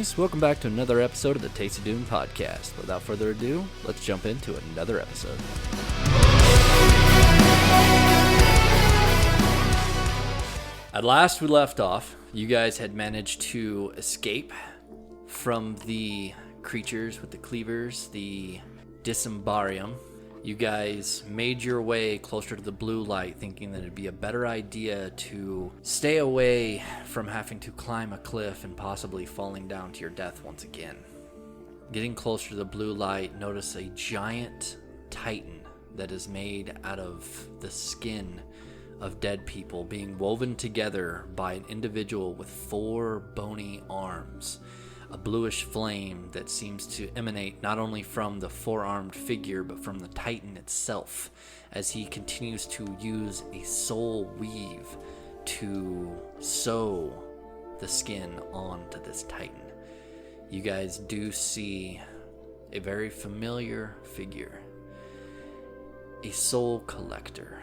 guys, welcome back to another episode of the TastyDoom podcast. Without further ado, let's jump into another episode. At last we left off, you guys had managed to escape from the creatures with the cleavers, the Disembarium. You guys made your way closer to the blue light, thinking that it'd be a better idea to stay away from having to climb a cliff and possibly falling down to your death once again. Getting closer to the blue light, notice a giant titan that is made out of the skin of dead people being woven together by an individual with 4 bony arms. A bluish flame that seems to emanate not only from the 4-armed figure but from the Titan itself, as he continues to use a soul weave to sew the skin onto this Titan. You guys do see a very familiar figure, a soul collector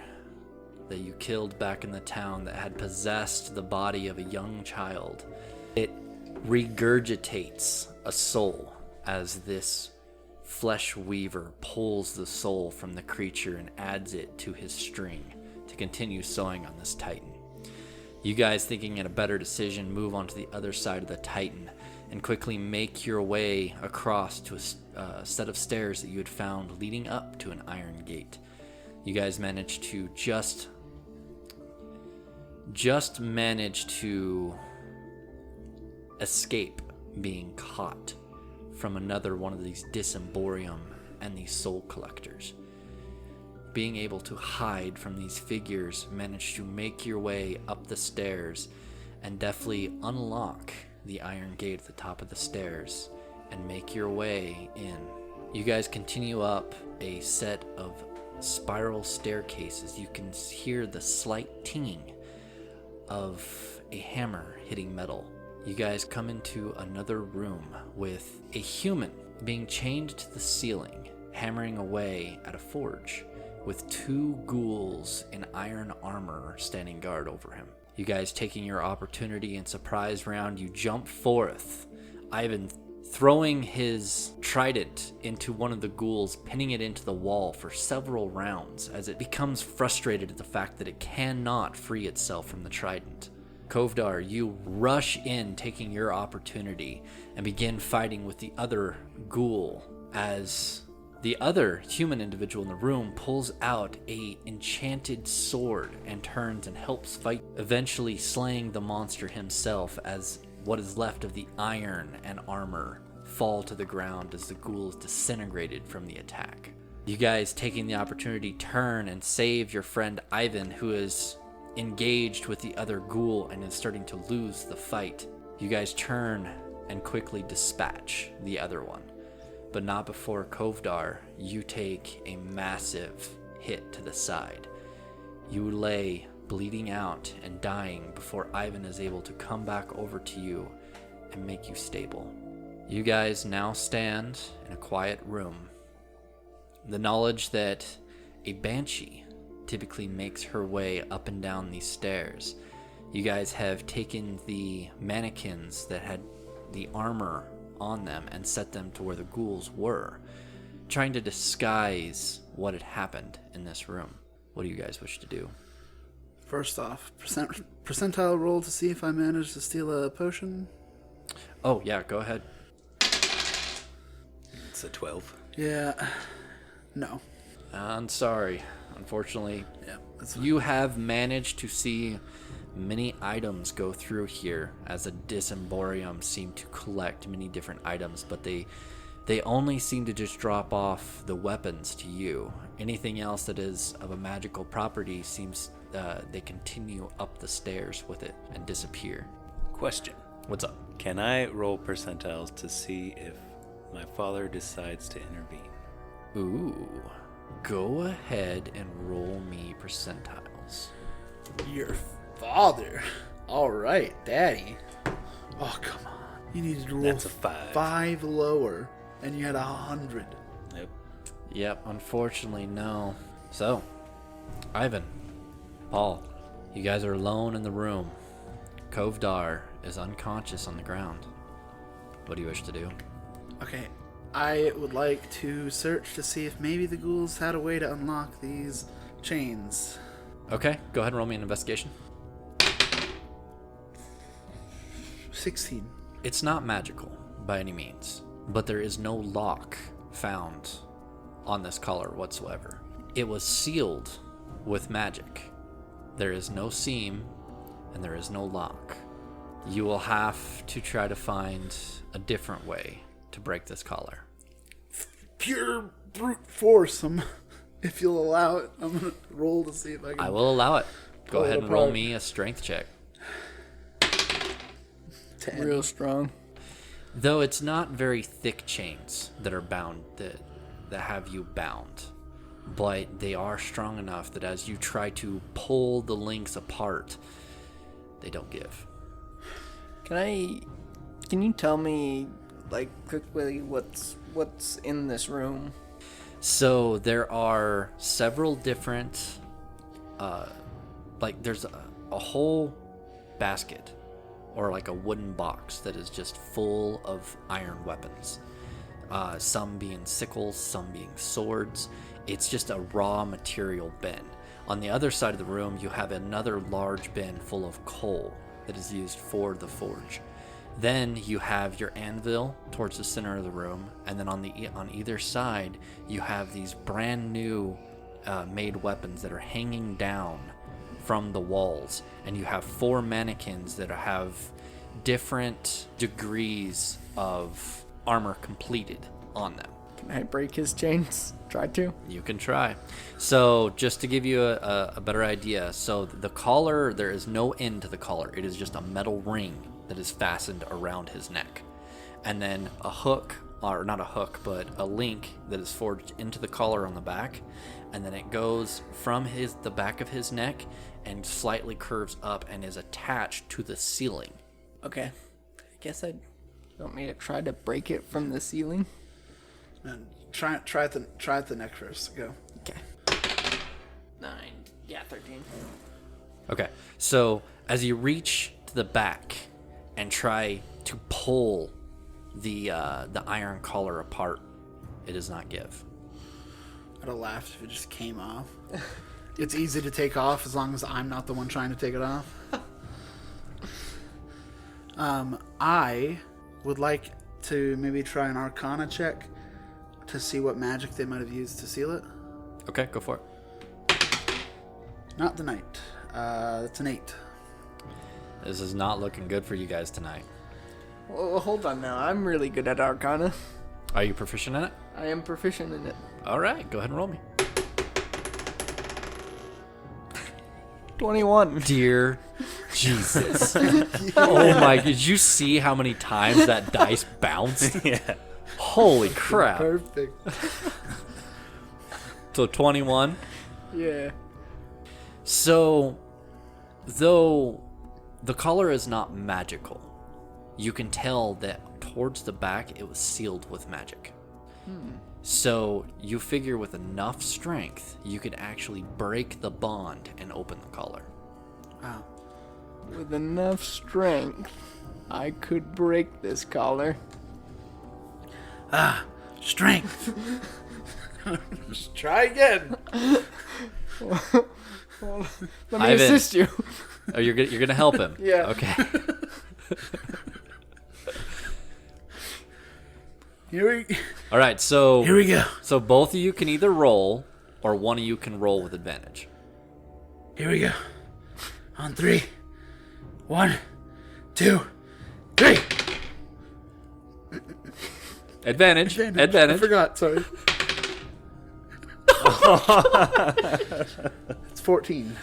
that you killed back in the town that had possessed the body of a young child. It regurgitates a soul as this flesh weaver pulls the soul from the creature and adds it to his string to continue sewing on this Titan. You guys, thinking it a better decision, move onto the other side of the Titan and quickly make your way across to a set of stairs that you had found leading up to an iron gate. You guys managed to just manage to escape being caught from another one of these Disemborium and these soul collectors. Being able to hide from these figures, managed to make your way up the stairs and deftly unlock the iron gate at the top of the stairs and make your way in. You guys continue up a set of spiral staircases. You can hear the slight tinging of a hammer hitting metal. You guys come into another room with a human being chained to the ceiling, hammering away at a forge, with 2 ghouls in iron armor standing guard over him. You guys, taking your opportunity and surprise round, you jump forth, Ivan throwing his trident into one of the ghouls, pinning it into the wall for several rounds as it becomes frustrated at the fact that it cannot free itself from the trident. Kovdar, you rush in, taking your opportunity, and begin fighting with the other ghoul as the other human individual in the room pulls out a enchanted sword and turns and helps fight, eventually slaying the monster himself as what is left of the iron and armor fall to the ground as the ghoul is disintegrated from the attack. You guys, taking the opportunity, turn and save your friend Ivan, who is engaged with the other ghoul and is starting to lose the fight. You guys turn and quickly dispatch the other one, but not before Kovdar, you take a massive hit to the side. You lay bleeding out and dying before Ivan is able to come back over to you and make you stable. You guys now stand in a quiet room. The knowledge that a banshee typically makes her way up and down these stairs. You guys have taken the mannequins that had the armor on them and set them to where the ghouls were, trying to disguise what had happened in this room. What do you guys wish to do? First off, percentile roll to see if I manage to steal a potion. Oh, yeah, go ahead. It's a 12. Yeah. No. I'm sorry. Unfortunately, yeah, that's fine. You have managed to see many items go through here as a Disemborium seem to collect many different items, but they only seem to just drop off the weapons to you. Anything else that is of a magical property seems they continue up the stairs with it and disappear. Question. What's up? Can I roll percentiles to see if my father decides to intervene? Ooh. Go ahead and roll me percentiles. Your father. All right, Daddy. Oh, come on. You needed to roll That's a 5. 5 lower, and you had 100. Yep, unfortunately, no. So, Ivan, Paul, you guys are alone in the room. Kovdar is unconscious on the ground. What do you wish to do? Okay, I would like to search to see if maybe the ghouls had a way to unlock these chains. Okay, go ahead and roll me an investigation. 16. It's not magical by any means, but there is no lock found on this collar whatsoever. It was sealed with magic. There is no seam and there is no lock. You will have to try to find a different way to break this collar. Pure brute force. If you'll allow it, I'm going to roll to see if I can. I will allow it. Go pull it ahead and roll apart. me a strength check. 10. Real strong. Though it's not very thick chains that are bound, that have you bound, but they are strong enough that as you try to pull the links apart, they don't give. Can you tell me, like, quickly what's in this room? So there are several different, there's a whole basket or like a wooden box that is just full of iron weapons. Some being sickles, some being swords. It's just a raw material bin. On the other side of the room, you have another large bin full of coal that is used for the forge. Then you have your anvil towards the center of the room, and then on either side, you have these brand new made weapons that are hanging down from the walls, and you have 4 mannequins that have different degrees of armor completed on them. Can I break his chains? Try to. You can try. So just to give you a better idea, so the collar, there is no end to the collar. It is just a metal ring that is fastened around his neck. And then a hook, or not a hook, but a link that is forged into the collar on the back. And then it goes from the back of his neck and slightly curves up and is attached to the ceiling. Okay. I guess you want me to try to break it from the ceiling? And try at the neck first. Go. Okay. 9. Yeah, 13. Okay, so as you reach to the back and try to pull the iron collar apart, it does not give. I'd have laughed if it just came off. It's easy to take off as long as I'm not the one trying to take it off. I would like to maybe try an Arcana check to see what magic they might have used to seal it. Okay, go for it. Not the knight. That's an 8. This is not looking good for you guys tonight. Well, hold on now. I'm really good at Arcana. Are you proficient in it? I am proficient in it. All right, go ahead and roll me. 21. Dear Jesus. Oh my, did you see how many times that dice bounced? Yeah. Holy crap. Perfect. So 21. Yeah. So, though the collar is not magical, you can tell that towards the back it was sealed with magic. So you figure with enough strength, you could actually break the bond and open the collar. Wow. With enough strength, I could break this collar. Strength. Just try again. Well, let me Ivan. assist you. Oh, you're gonna help him? Yeah. Okay. All right. So Here we go. So both of you can either roll, or one of you can roll with advantage. Here we go. On 3. 1, 2, 3. Advantage. I forgot. Sorry. It's 14.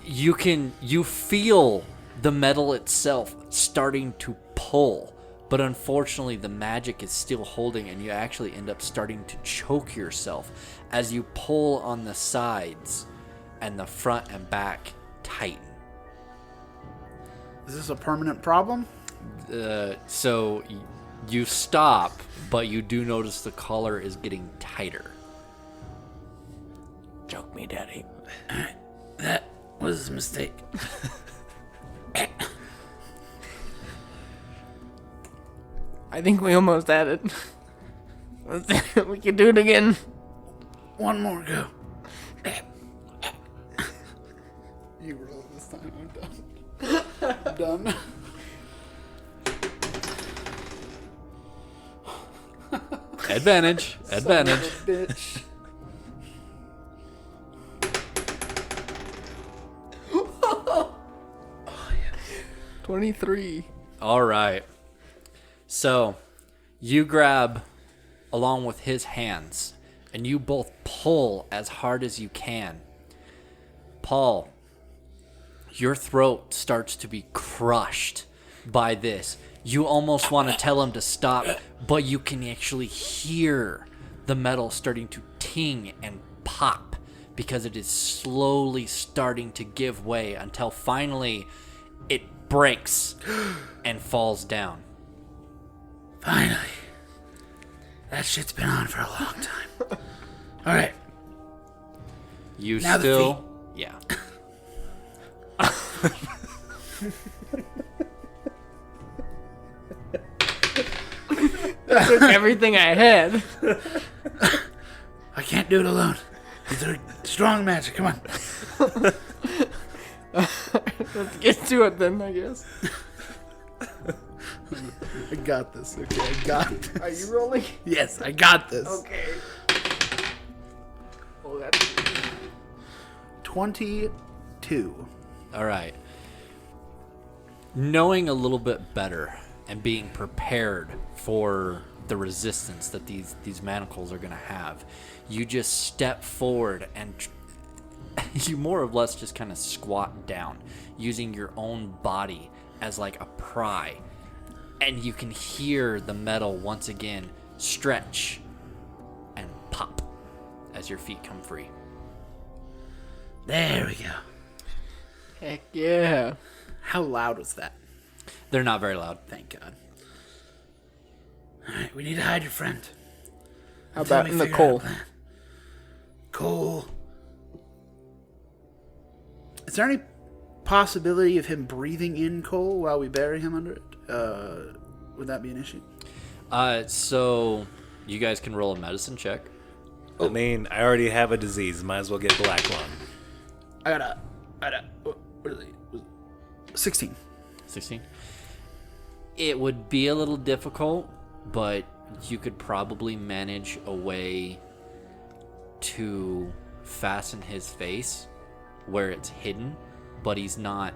You feel the metal itself starting to pull, but unfortunately the magic is still holding, and you actually end up starting to choke yourself as you pull on the sides, and the front and back tighten. Is this a permanent problem? So you stop, but you do notice the collar is getting tighter. Choke me, Daddy. That was a mistake. I think we almost had it. We can do it again. One more go. You roll this time. I'm done. Done. Advantage. Advantage. Son of a bitch. Oh, yes. 23. All right. So, you grab along with his hands, and you both pull as hard as you can. Paul, your throat starts to be crushed by this. You almost want to tell him to stop, but you can actually hear the metal starting to ting and pop because it is slowly starting to give way until finally it breaks and falls down. Finally. That shit's been on for a long time. All right. You Now the still... Yeah. Took everything I had. I can't do it alone. These are strong magic. Come on. Let's get to it then, I guess. I got this. Okay, I got this. Are you rolling? Yes, I got this. Okay. Oh, that's... 22. All right. Knowing a little bit better and being prepared for the resistance that these manacles are going to have, you just step forward and you more or less just kind of squat down, using your own body as like a pry. And you can hear the metal once again stretch and pop as your feet come free. There we go. Heck yeah. How loud was that? They're not very loud. Thank God. All right, we need to hide your friend. How Until about we in the figure out coal? a plan. Coal. Is there any possibility of him breathing in coal while we bury him under it? Would that be an issue? So you guys can roll a medicine check. I mean, I already have a disease. Might as well get black lung. I got what is it? 16. 16. It would be a little difficult, but you could probably manage a way to fasten his face where it's hidden, but he's not.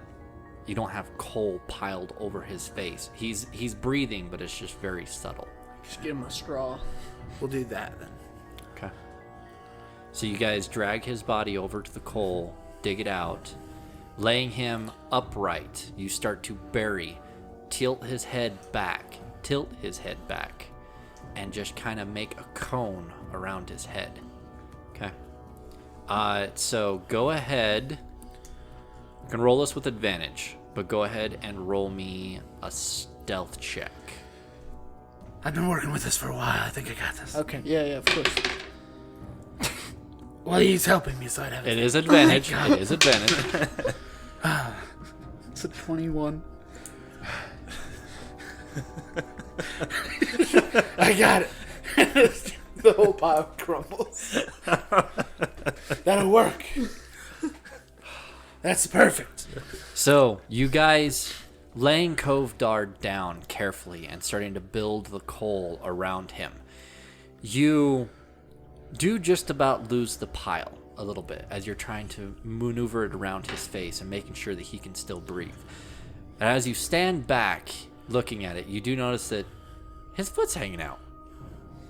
You don't have coal piled over his face. He's breathing, but it's just very subtle. Just give him a straw. We'll do that then. Okay. So you guys drag his body over to the coal, dig it out, laying him upright. You start to bury, tilt his head back, and just kind of make a cone around his head. Okay. So go ahead. You can roll this with advantage, but go ahead and roll me a stealth check. I've been working with this for a while. I think I got this. Okay, yeah, of course. Well, he's helping me, so I'd have It is advantage. It is advantage. It's a 21. I got it. The whole pile crumbles. That'll work. That's perfect. So, you guys laying Kovdar down carefully and starting to build the coal around him. You do just about lose the pile a little bit as you're trying to maneuver it around his face and making sure that he can still breathe. And as you stand back looking at it, you do notice that his foot's hanging out.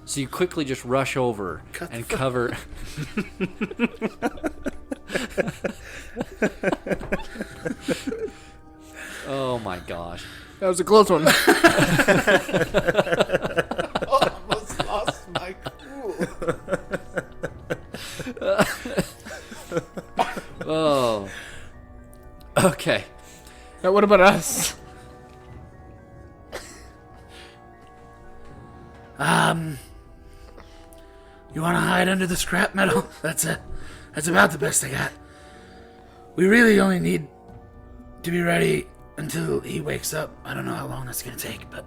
So you quickly just rush over and cover... Oh my gosh. That was a close one. Almost lost my cool. Oh. Okay. Now what about us? You want to hide under the scrap metal? That's about the best I got. We really only need to be ready until he wakes up. I don't know how long that's gonna take, but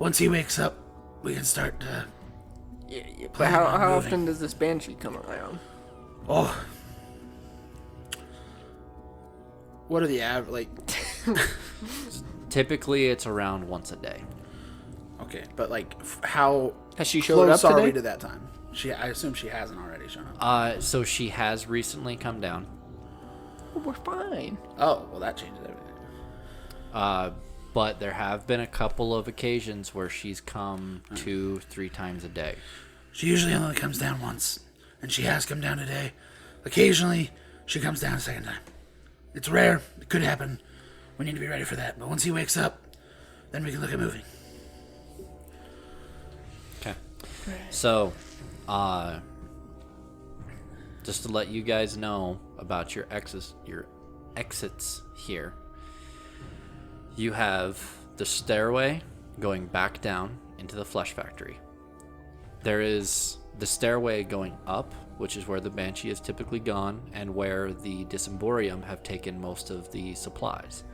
once he wakes up, we can start to... Yeah, but Plan how on moving. often does this banshee come around? Oh. What are the average, Typically, it's around once a day. Okay, but how Has she showed up close are today? we to that time? I assume she hasn't already shown up. So she has recently come down. Well, we're fine. Oh, well, that changes everything. But there have been a couple of occasions where she's come 2-3 times a day. She usually only comes down once, and she has come down today. Occasionally, she comes down a second time. It's rare. It could happen. We need to be ready for that. But once he wakes up, then we can look at moving. Okay. So, just to let you guys know about your exits here. You have the stairway going back down into the flesh factory. There is the stairway going up, which is where the Banshee is typically gone, and where the Disemborium have taken most of the supplies,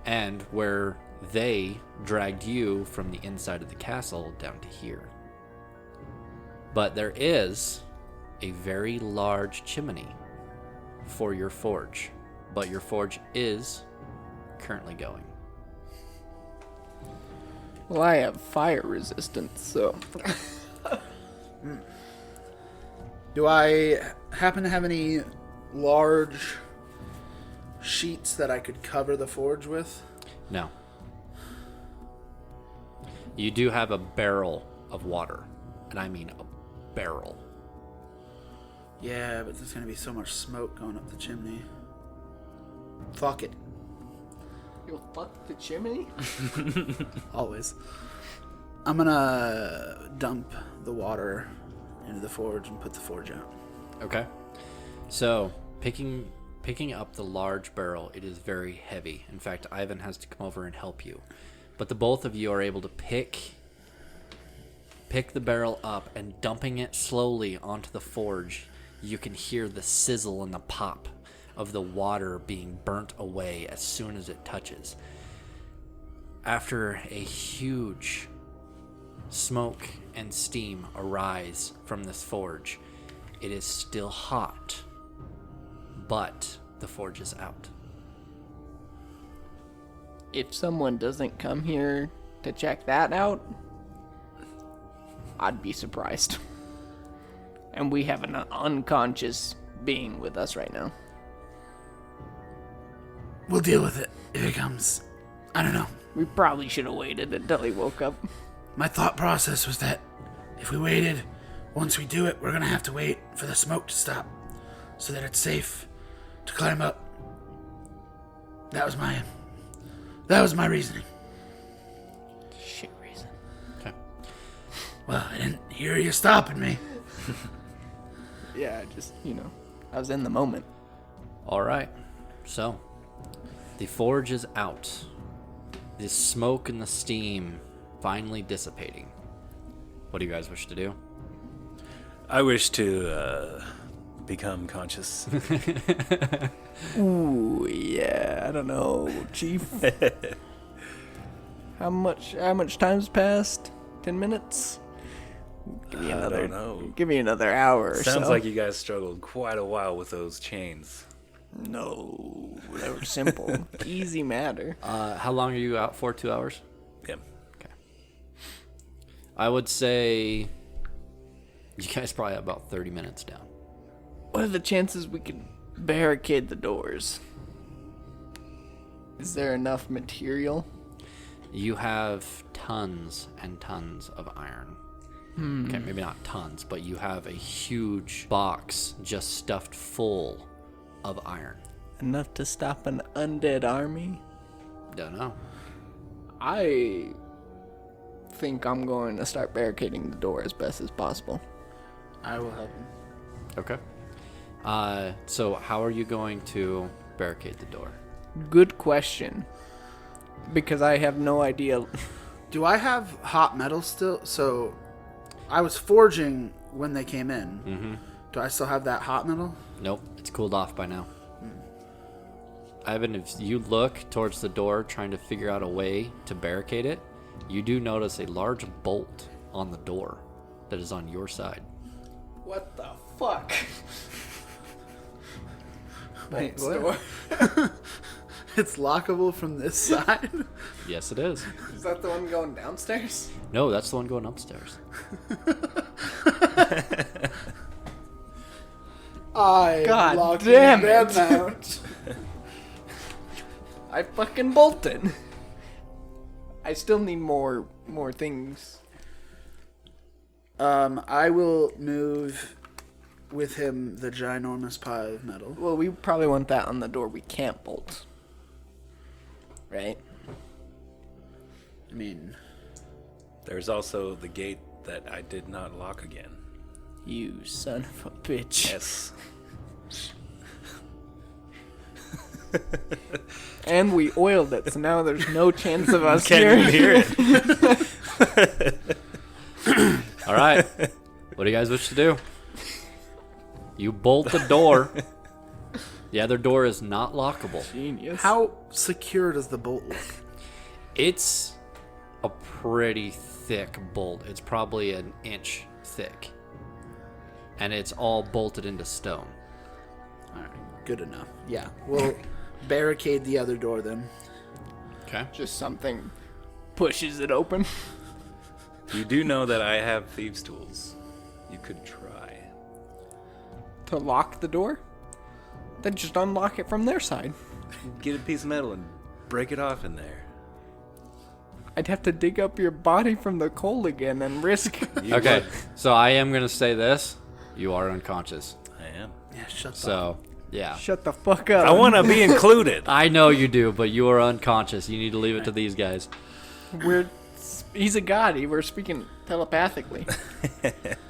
and where they dragged you from the inside of the castle down to here. But there is a very large chimney for your forge, but your forge is currently going. Well, I have fire resistance, so... Do I happen to have any large sheets that I could cover the forge with? No. You do have a barrel of water, and I mean a barrel. Yeah, but there's going to be so much smoke going up the chimney. Fuck it. You'll fuck the chimney? Always. I'm going to dump the water into the forge and put the forge out. Okay. So, picking up the large barrel, it is very heavy. In fact, Ivan has to come over and help you. But the both of you are able to pick the barrel up, and dumping it slowly onto the forge, you can hear the sizzle and the pop of the water being burnt away as soon as it touches. After a huge smoke and steam arise from this forge, it is still hot, but the forge is out. If someone doesn't come here to check that out, I'd be surprised. And we have an unconscious being with us right now. We'll deal with it if it comes. I don't know. We probably should have waited until he woke up. My thought process was that if we waited, once we do it, we're going to have to wait for the smoke to stop so that it's safe to climb up. That was my reasoning. Shit reason. Okay. Well, I didn't hear you stopping me. Yeah, I was in the moment. All right. So, the forge is out. The smoke and the steam finally dissipating. What do you guys wish to do? I wish to become conscious. Ooh, yeah, I don't know, Chief. How much time's passed? 10 minutes? Give me I don't know. Give me another hour or so. Sounds like you guys struggled quite a while with those chains. No, they were simple. Easy matter. How long are you out for? 2 hours? Yeah. Okay. I would say you guys probably have about 30 minutes down. What are the chances we could barricade the doors? Is there enough material? You have tons and tons of iron. Okay, maybe not tons, but you have a huge box just stuffed full of iron. Enough to stop an undead army? Don't know. I think I'm going to start barricading the door as best as possible. I will help him. Okay. So how are you going to barricade the door? Good question. Because I have no idea. Do I have hot metal still? So I was forging when they came in. Mm-hmm. Do I still have that hot metal? Nope, it's cooled off by now. Ivan, if you look towards the door trying to figure out a way to barricade it, you do notice a large bolt on the door that is on your side. What the fuck? Wait, Bolt's what? door. It's lockable from this side? Yes, it is. Is that the one going downstairs? No, that's the one going upstairs. I God locked damn them it. out. I fucking bolted. I still need more things. I will move with him the ginormous pile of metal. Well, we probably want that on the door we can't bolt. Right? I mean, There's also the gate that I did not lock again. You son of a bitch. Yes. And we oiled it, so now there's no chance of us Can't hearing even hear it. All right. What do you guys wish to do? You bolt the door. The other door is not lockable. Genius. how secure does the bolt look? It's a pretty thick bolt. It's probably an inch thick. And it's all bolted into stone. Alright, good enough. Yeah, we'll barricade the other door then. Okay. Just something pushes it open. You do know that I have thieves' tools. You could try. To lock the door? Then just unlock it from their side. Get a piece of metal and break it off in there. I'd have to dig up your body from the coal again and risk. You Okay. would. So I am going to say this. You are unconscious. I am. Yeah, shut the So, yeah. Shut the fuck up. I want to be included. I know you do, but you are unconscious. You need to leave it to these guys. He's a god. We're speaking telepathically.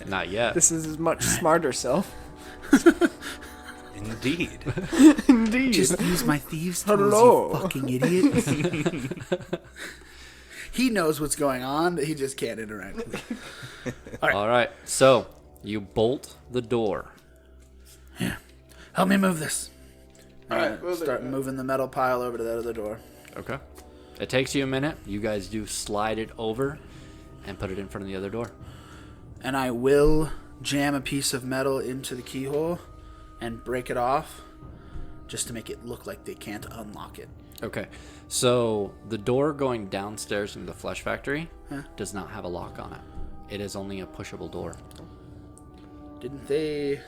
Not yet. This is his much smarter self. Indeed. Indeed. Just use my thieves tools, Hello. you fucking idiot. He knows what's going on, he just can't interact with it. All right. So you bolt the door. Yeah. Help me move this. Alright, Alright, start moving the metal pile over to that other door. Okay. It takes you a minute. You guys do slide it over and put it in front of the other door. And I will jam a piece of metal into the keyhole and break it off just to make it look like they can't unlock it. Okay. So the door going downstairs into the flesh factory does not have a lock on it. It is only a pushable door. Didn't they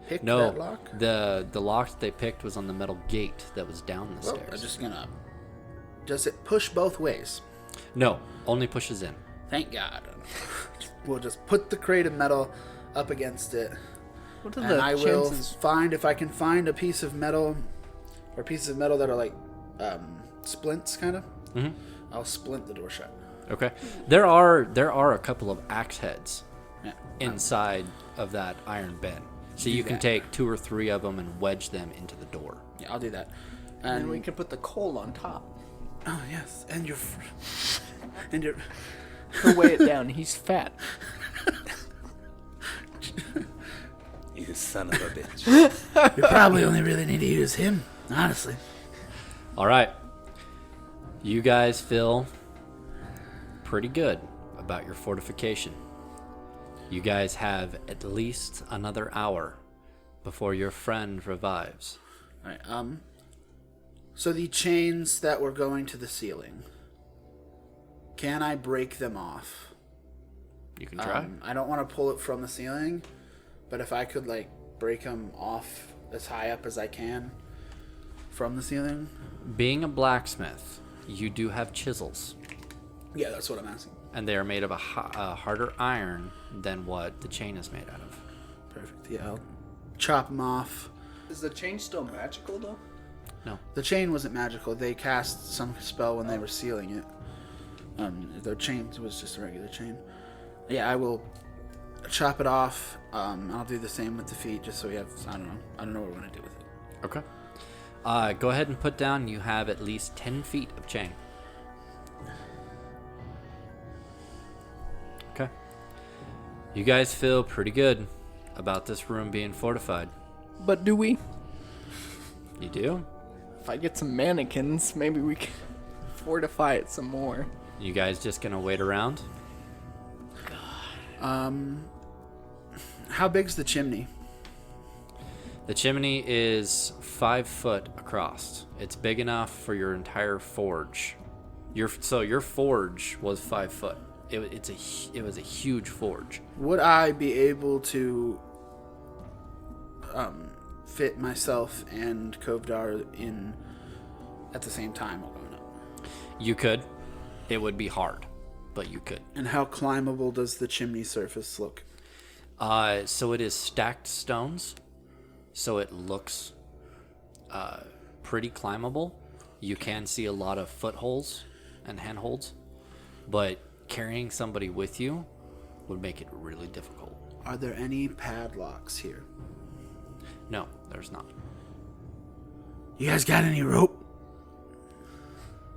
pick No, that lock? the lock that they picked was on the metal gate that was down the Well, stairs. I'm just gonna... Does it push both ways? No, only pushes in. Thank God. We'll just put the crate of metal up against it. What are And the I will chances? find, if I can find a piece of metal, or pieces of metal that are like splints, kind of, I'll splint the door shut. Okay. There are a couple of axe heads Yeah. inside of that iron bin. So you can that. take 2 or 3 of them and wedge them into the door. Yeah, I'll do that. And And we can put the coal on top. oh yes, and your and your To weigh it down. He's fat. You son of a bitch. you probably only really need to use him, honestly. All right. You guys feel pretty good about your fortification. You guys have at least another hour before your friend revives. All right. So the chains that were going to the ceiling, can I break them off? You can try. I don't want to pull it from the ceiling, but if I could like break them off as high up as I can from the ceiling. Being a blacksmith, you do have chisels, Yeah, that's what I'm asking. and they are made of a harder iron than what the chain is made out of. Perfect. Yeah, I'll chop them off. Is the chain still magical though? No. The chain wasn't magical. They cast some spell when they were sealing it. The chain was just a regular chain. Yeah, I will chop it off. I'll do the same with the feet, just so we have. I don't know what we're gonna do with it. Okay. Go ahead and put down you have at least 10 feet of chain. Okay. You guys feel pretty good about this room being fortified. But do we? You do? If I get some mannequins, maybe we can fortify it some more. You guys just gonna wait around? How big's the chimney? The chimney is 5 foot across. It's big enough for your entire forge. Your forge was 5 foot. It was a huge forge. Would I be able to fit myself and Kovdar in at the same time while going up? You could. It would be hard, but you could. And how climbable does the chimney surface look? So it is stacked stones, so it looks pretty climbable. You can see a lot of footholds and handholds, but carrying somebody with you would make it really difficult. Are there any padlocks here? No, there's not. You guys got any rope?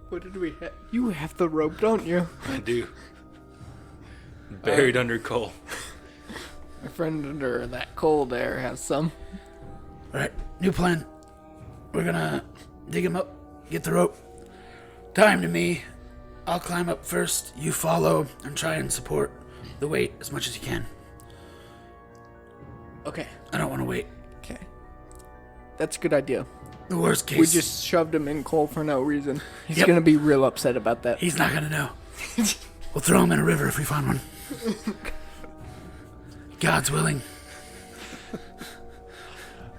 What did we have? You have the rope, don't you? I do. Buried under coal. My friend under that coal there has some. Alright, new plan. We're gonna dig him up, get the rope, tie him to me. I'll climb up first, you follow, and try and support the weight as much as you can. Okay. I don't want to wait. Okay. That's a good idea. The worst case. We just shoved him in coal for no reason. He's Yep. gonna be real upset about that. He's not gonna know. We'll throw him in a river if we find one. God's willing.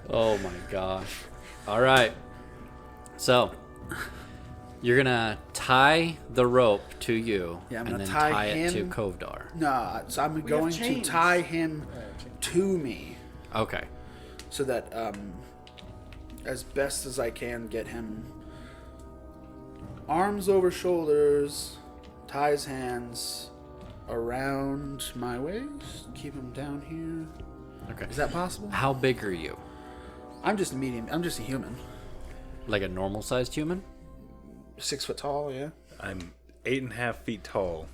Oh my gosh. All right. So, you're going to tie the rope to you Yeah, I'm and gonna then tie tie it to him. Kovdar. No, so I'm going to chains. tie him to me Okay. so that, as best as I can, get him arms over shoulders, tie his hands around my waist, keep him down here. Okay. Is that possible? How big are you? I'm just a medium. I'm just a human. Like a normal sized human? 6 foot tall, yeah. I'm 8.5 feet tall.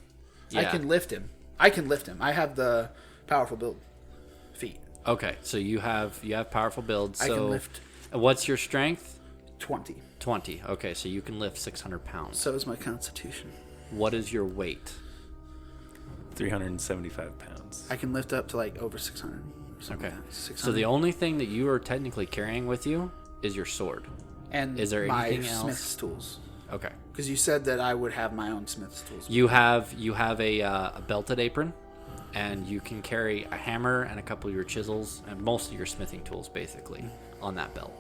Yeah. I can lift him. I have the powerful build feet. Okay, so you have powerful builds. I So can lift what's your strength? 20. 20. Okay, so you can lift 600 pounds. So is my constitution. What is your weight? 375 pounds. I can lift up to like over 600. Or something Okay. like that. 600. So the only thing that you are technically carrying with you is your sword. and is there my anything else? smith's tools. Okay. Because you said that I would have my own smith's tools. You have a belted apron, and you can carry a hammer and a couple of your chisels and most of your smithing tools basically on that belt.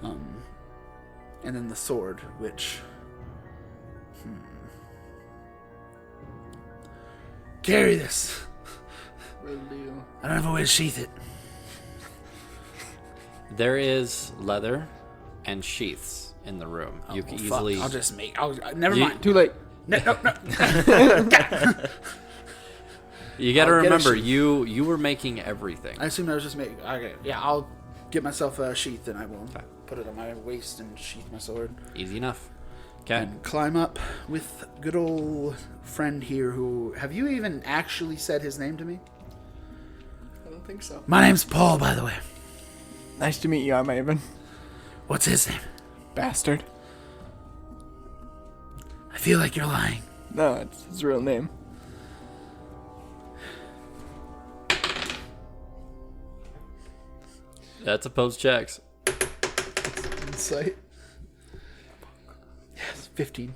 And then the sword, which... Carry this. Real deal. I don't have a way to sheath it. There is leather and sheaths in the room. You can Well, easily. Fuck. I'll just make... never You- mind. Too late. No. You got to I'll get a remember, sheath. you were making everything. I assumed I was just making... Okay, yeah, I'll get myself a sheath and I will put it on my waist and sheath my sword. Easy enough. Okay. And climb up with good old friend here who... Have you even actually said his name to me? I don't think so. My name's Paul, by the way. Nice to meet you, I'm Avon. What's his name? Bastard. I feel like you're lying. No, it's his real name. That's opposed checks. Insight. Yes, 15.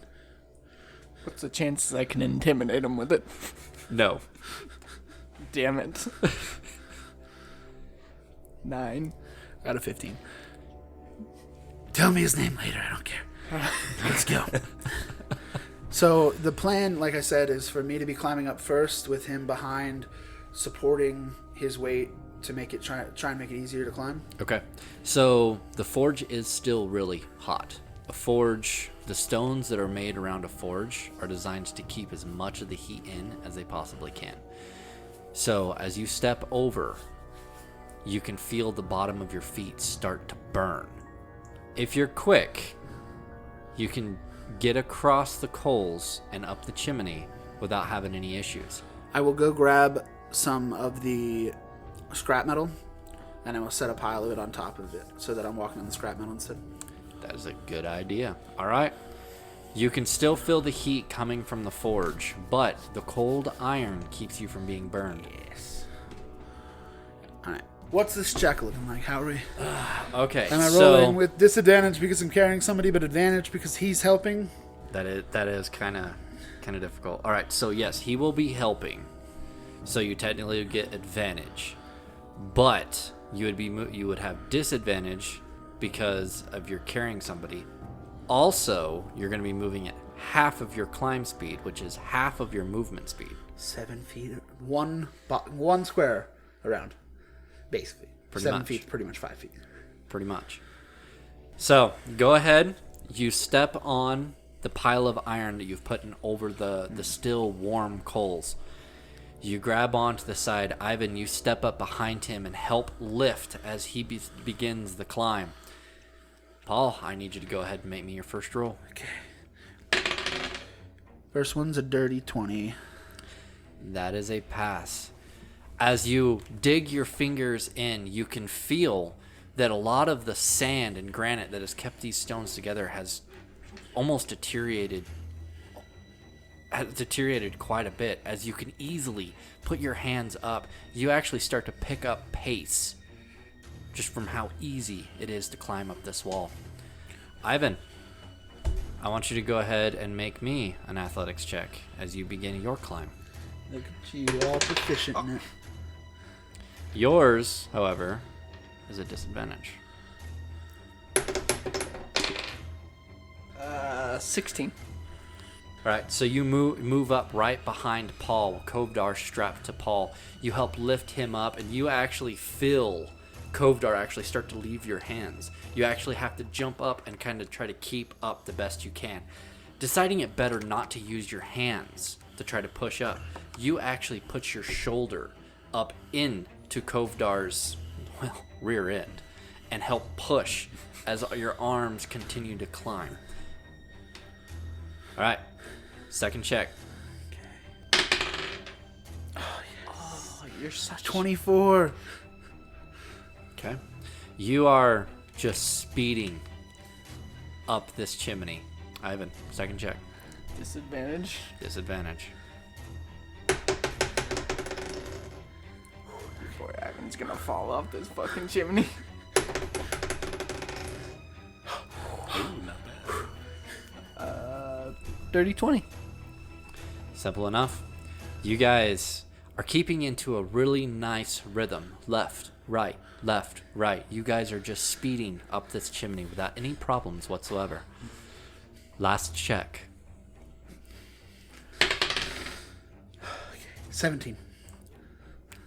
What's the chances I can intimidate him with it? No. Damn it. 9. Out of 15. Tell me his name later, I don't care. Let's go. So the plan, like I said, is for me to be climbing up first with him behind, supporting his weight to make it try and make it easier to climb. Okay. So the forge is still really hot. A forge, the stones that are made around a forge are designed to keep as much of the heat in as they possibly can. So as you step over, you can feel the bottom of your feet start to burn. If you're quick, you can get across the coals and up the chimney without having any issues. I will go grab some of the scrap metal, and I will set a pile of it on top of it so that I'm walking on the scrap metal instead. That is a good idea. All right. You can still feel the heat coming from the forge, but the cold iron keeps you from being burned. Yes. All right. What's this check looking like? How are we? Okay, Am I so rolling with disadvantage because I'm carrying somebody, but advantage because he's helping? that is kind of difficult. All right, so yes, he will be helping. So you technically would get advantage, but you would have disadvantage because of your carrying somebody. Also, you're going to be moving at half of your climb speed, which is half of your movement speed. 7 feet, one square around, basically. Pretty 7 much. feet, pretty much 5 feet. Pretty much. So go ahead. You step on the pile of iron that you've put in over the still warm coals. You grab onto the side. Ivan, you step up behind him and help lift as he begins the climb. Paul, I need you to go ahead and make me your first roll. Okay. First one's a dirty 20. That is a pass. As you dig your fingers in, you can feel that a lot of the sand and granite that has kept these stones together has almost deteriorated quite a bit. As you can easily put your hands up, you actually start to pick up pace just from how easy it is to climb up this wall. Ivan, I want you to go ahead and make me an athletics check as you begin your climb. Look at you, all proficient in it. Yours, however, is a disadvantage. 16. All right, so you move up right behind Paul, Kovdar strapped to Paul. You help lift him up, and you actually feel Kovdar actually start to leave your hands. You actually have to jump up and kind of try to keep up the best you can. Deciding it better not to use your hands to try to push up, you actually put your shoulder up into Kovdar's, rear end and help push as your arms continue to climb. All right, second check. Oh, you're such 24. Okay. You are just speeding up this chimney. Ivan, second check. disadvantage. Disadvantage. Boy, Ivan's gonna fall off this fucking chimney. Ooh, not bad. 30-20. Simple enough. You guys are keeping into a really nice rhythm. Left, right, left, right. You guys are just speeding up this chimney without any problems whatsoever. Last check. 17.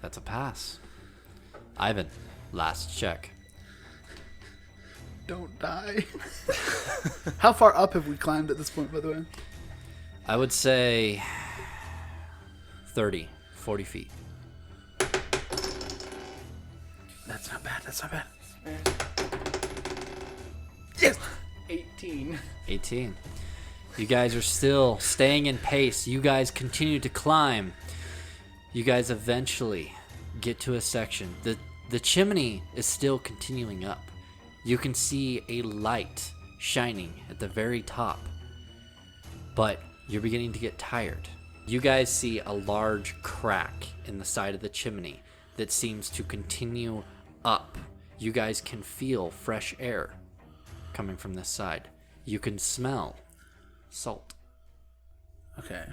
That's a pass. Ivan, last check. Don't die. How far up have we climbed at this point, by the way? I would say 30, 40 feet. That's not bad. That's not bad. Yes! 18. 18. You guys are still staying in pace. You guys continue to climb. You guys eventually get to a section. The chimney is still continuing up. You can see a light shining at the very top. But you're beginning to get tired. You guys see a large crack in the side of the chimney that seems to continue up. You guys can feel fresh air coming from this side. You can smell salt. Okay.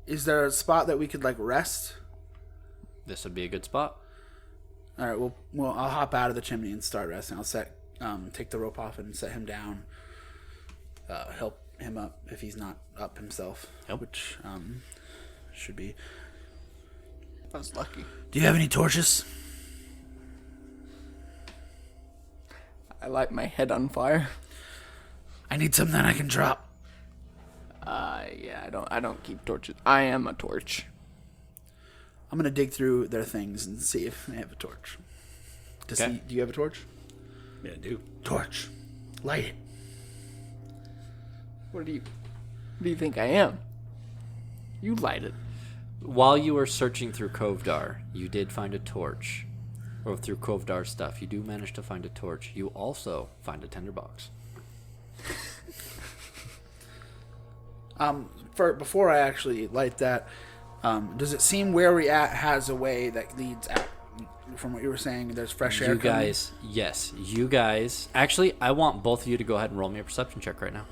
Is there a spot that we could like rest? This would be a good spot. All right. Well, I'll hop out of the chimney and start resting. I'll take the rope off and set him down. Help him up if he's not up himself, Yep. which should be. I was lucky. Do you have any torches? I light my head on fire. I need something that I can drop. Yeah, I don't keep torches. I am a torch. I'm gonna dig through their things and see if they have a torch. Okay. Do you have a torch? Yeah, I do. Torch. Light it. What do you think I am? You light it. While you were searching through Kovdar, you did find a torch. Or through Kovdar's stuff, you do manage to find a torch. You also find a tinderbox. Before I actually light that, does it seem where we at has a way that leads out? From what you were saying, there's fresh air. You guys, yes, you guys. Actually, I want both of you to go ahead and roll me a perception check right now.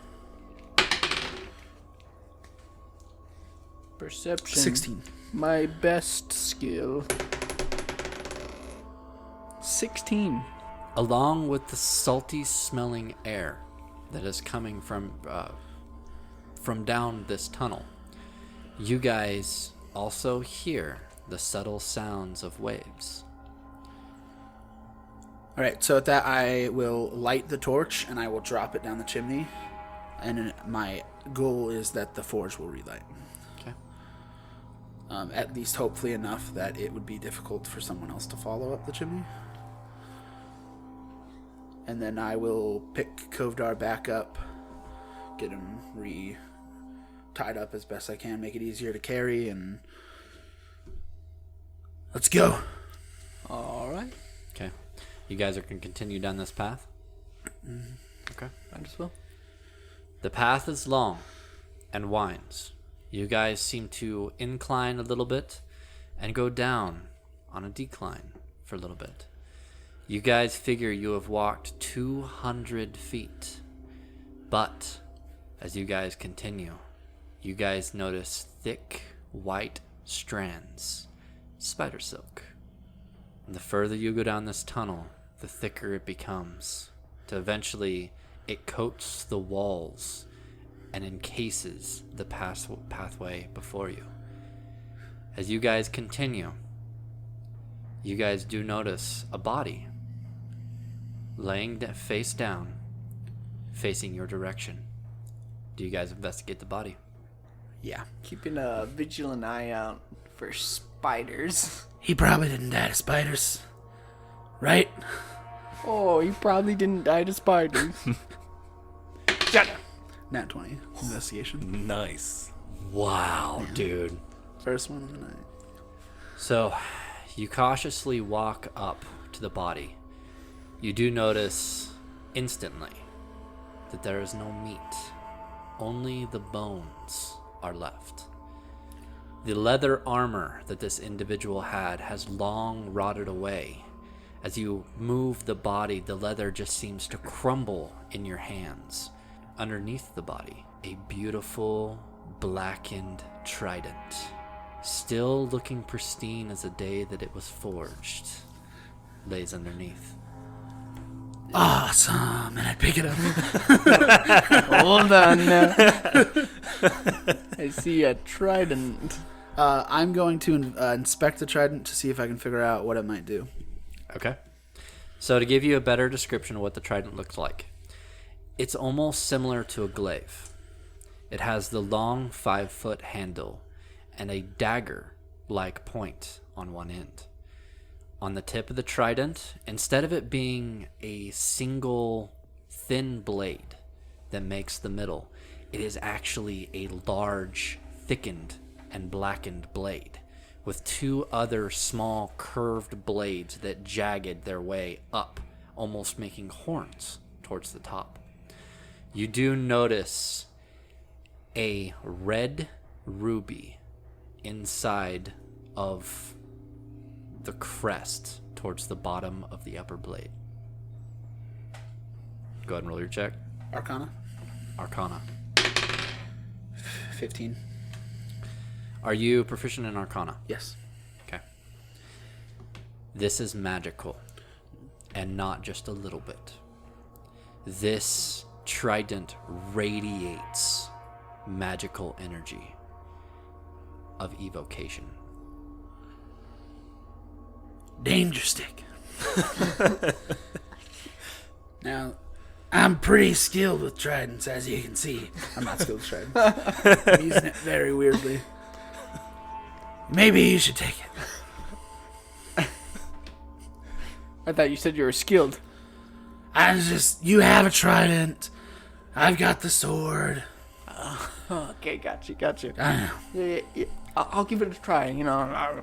Perception. 16. My best skill. 16. Along with the salty smelling air that is coming from down this tunnel, you guys also hear the subtle sounds of waves. All right, so at that, I will light the torch and I will drop it down the chimney. And my goal is that the forge will relight. Okay. At least hopefully enough that it would be difficult for someone else to follow up the chimney. And then I will pick Kovdar back up, get him tied up as best I can, make it easier to carry, and let's go. All right. Okay. You guys are going to continue down this path? Okay. Might as well. The path is long and winds. You guys seem to incline a little bit and go down on a decline for a little bit. You guys figure you have walked 200 feet. But as you guys continue, you guys notice thick white strands, spider silk. And the further you go down this tunnel, the thicker it becomes, to eventually it coats the walls and encases the pathway before you. As you guys continue, you guys do notice a body laying face down, facing your direction. Do you guys investigate the body? Yeah. Keeping a vigilant eye out for spiders. He probably didn't die to spiders. Right? Oh, he probably didn't die to spiders. Shut up. Nat 20. Investigation. Nice. Wow, dude. First one of the night. So, you cautiously walk up to the body. You do notice instantly that there is no meat. Only the bones are left. The leather armor that this individual had has long rotted away. As you move the body, the leather just seems to crumble in your hands. Underneath the body, a beautiful blackened trident, still looking pristine as the day that it was forged, lays underneath. Awesome. And I pick it up. Hold on now. I see a trident. I'm going to inspect the trident to see if I can figure out what it might do. Okay. So to give you a better description of what the trident looks like, it's almost similar to a glaive. It has the long 5-foot handle and a dagger-like point on one end. On the tip of the trident, instead of it being a single thin blade that makes the middle, it is actually a large, thickened, and blackened blade with 2 other small curved blades that jagged their way up, almost making horns towards the top. You do notice a red ruby inside of the crest towards the bottom of the upper blade. Go ahead and roll your check. Arcana? Arcana. 15. Are you proficient in Arcana? Yes. Okay. This is magical, and not just a little bit. This trident radiates magical energy of evocation. Danger stick. Now, I'm pretty skilled with tridents, as you can see. I'm not skilled with tridents. I'm using it very weirdly. Maybe you should take it. I thought you said you were skilled. You have a trident. I've got the sword. Okay, got you. I know. Yeah. I'll give it a try. You know,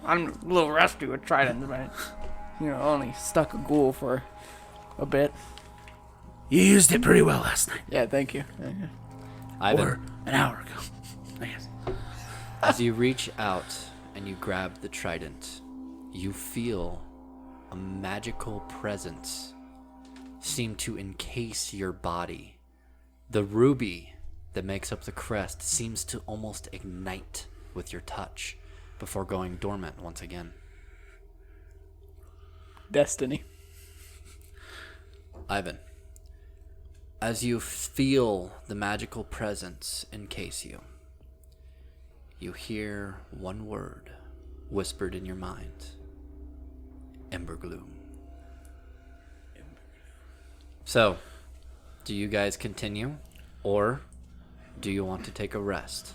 I'm a little rusty with tridents, but only stuck a ghoul for a bit. You used it pretty well last night. Yeah, thank you. Thank you. Ivan, Or an hour ago, I guess. as you reach out and you grab the trident, you feel a magical presence seem to encase your body. The ruby that makes up the crest seems to almost ignite with your touch before going dormant once again. Destiny. Ivan, as you feel the magical presence encase you, you hear one word whispered in your mind. Embergloom. So, do you guys continue, or do you want to take a rest?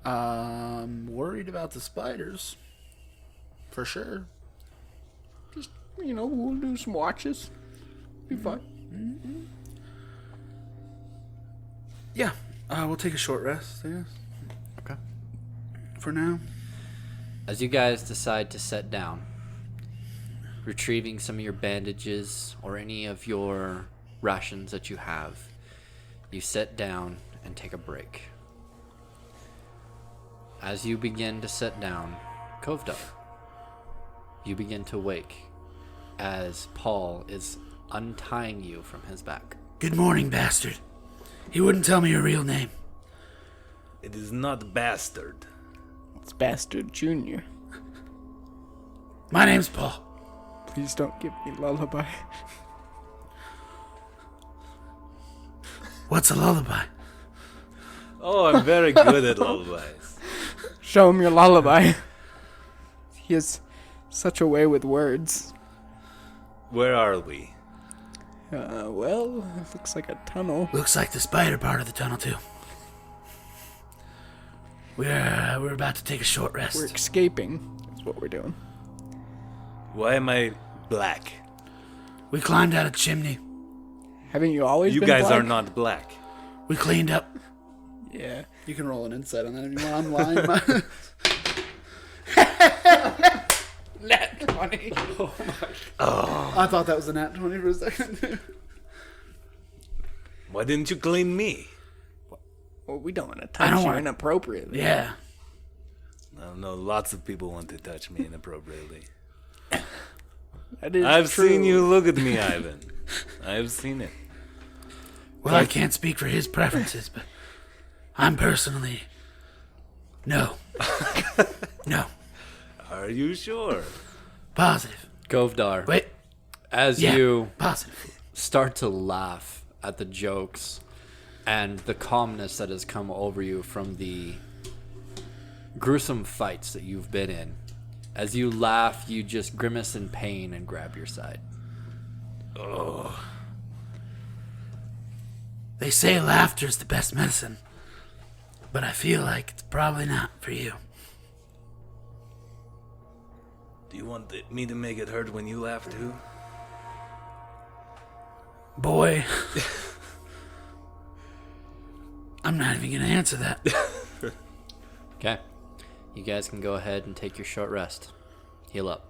Worried about the spiders. For sure. Just, we'll do some watches. Be fine. Yeah, we'll take a short rest, I guess. Okay. For now. As you guys decide to set down, retrieving some of your bandages or any of your rations that you have, you sit down and take a break. As you begin to sit down, Kovdar, you begin to wake as Paul is untying you from his back. Good morning, bastard. He wouldn't tell me your real name. It is not bastard. It's Bastard Jr. My name's Paul. Please don't give me lullaby. What's a lullaby? Oh, I'm very good at lullabies. Show him your lullaby. He has such a way with words. Where are we? Well, it looks like a tunnel. Looks like the spider part of the tunnel, too. We're about to take a short rest. We're escaping. That's what we're doing. Why am I black? We climbed out a chimney. Haven't you always You been guys black? are not black. We cleaned up. Yeah. You can roll an insight on that if you want. I'm lying. Nat 20. Oh my. Oh. I thought that was a nat 20 for a second. Why didn't you clean me? Well, we don't want to I touch don't you wanna- inappropriately. Yeah. I don't know. Lots of people want to touch me inappropriately. That is I've true. seen you look at me, Ivan. I've seen it. Well, I can't speak for his preferences, but I'm personally... No. No. Are you sure? Positive. Kovdar, Wait. as Yeah. you Positive. start to laugh at the jokes and the calmness that has come over you from the gruesome fights that you've been in, as you laugh, you just grimace in pain and grab your side. Oh, They say laughter's the best medicine, but I feel like it's probably not for you. do you want me to make it hurt when you laugh too? Boy. I'm not even gonna answer that. Okay. You guys can go ahead and take your short rest. Heal up.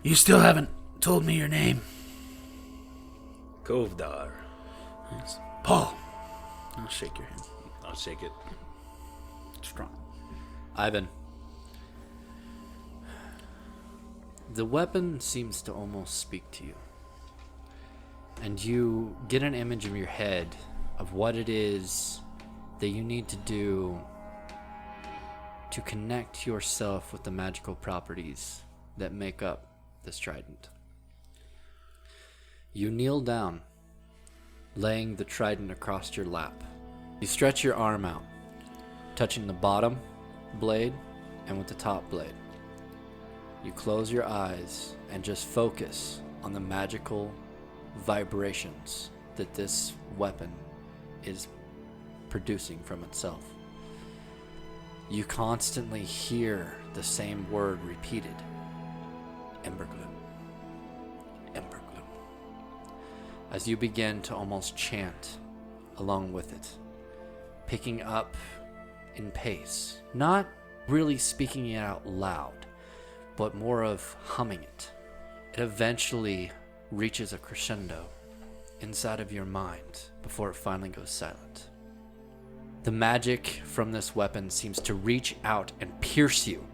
You still haven't told me your name. Kovdar. It's Paul. I'll shake your hand. I'll shake it. Strong. Ivan. The weapon seems to almost speak to you. And you get an image in your head of what it is that you need to do to connect yourself with the magical properties that make up this trident. You kneel down, laying the trident across your lap. You stretch your arm out, touching the bottom blade and with the top blade. You close your eyes and just focus on the magical vibrations that this weapon is producing from itself. You constantly hear the same word repeated. Embergloom. Embergloom. As you begin to almost chant along with it, picking up in pace, not really speaking it out loud, but more of humming it. It eventually reaches a crescendo inside of your mind before it finally goes silent. The magic from this weapon seems to reach out and pierce you,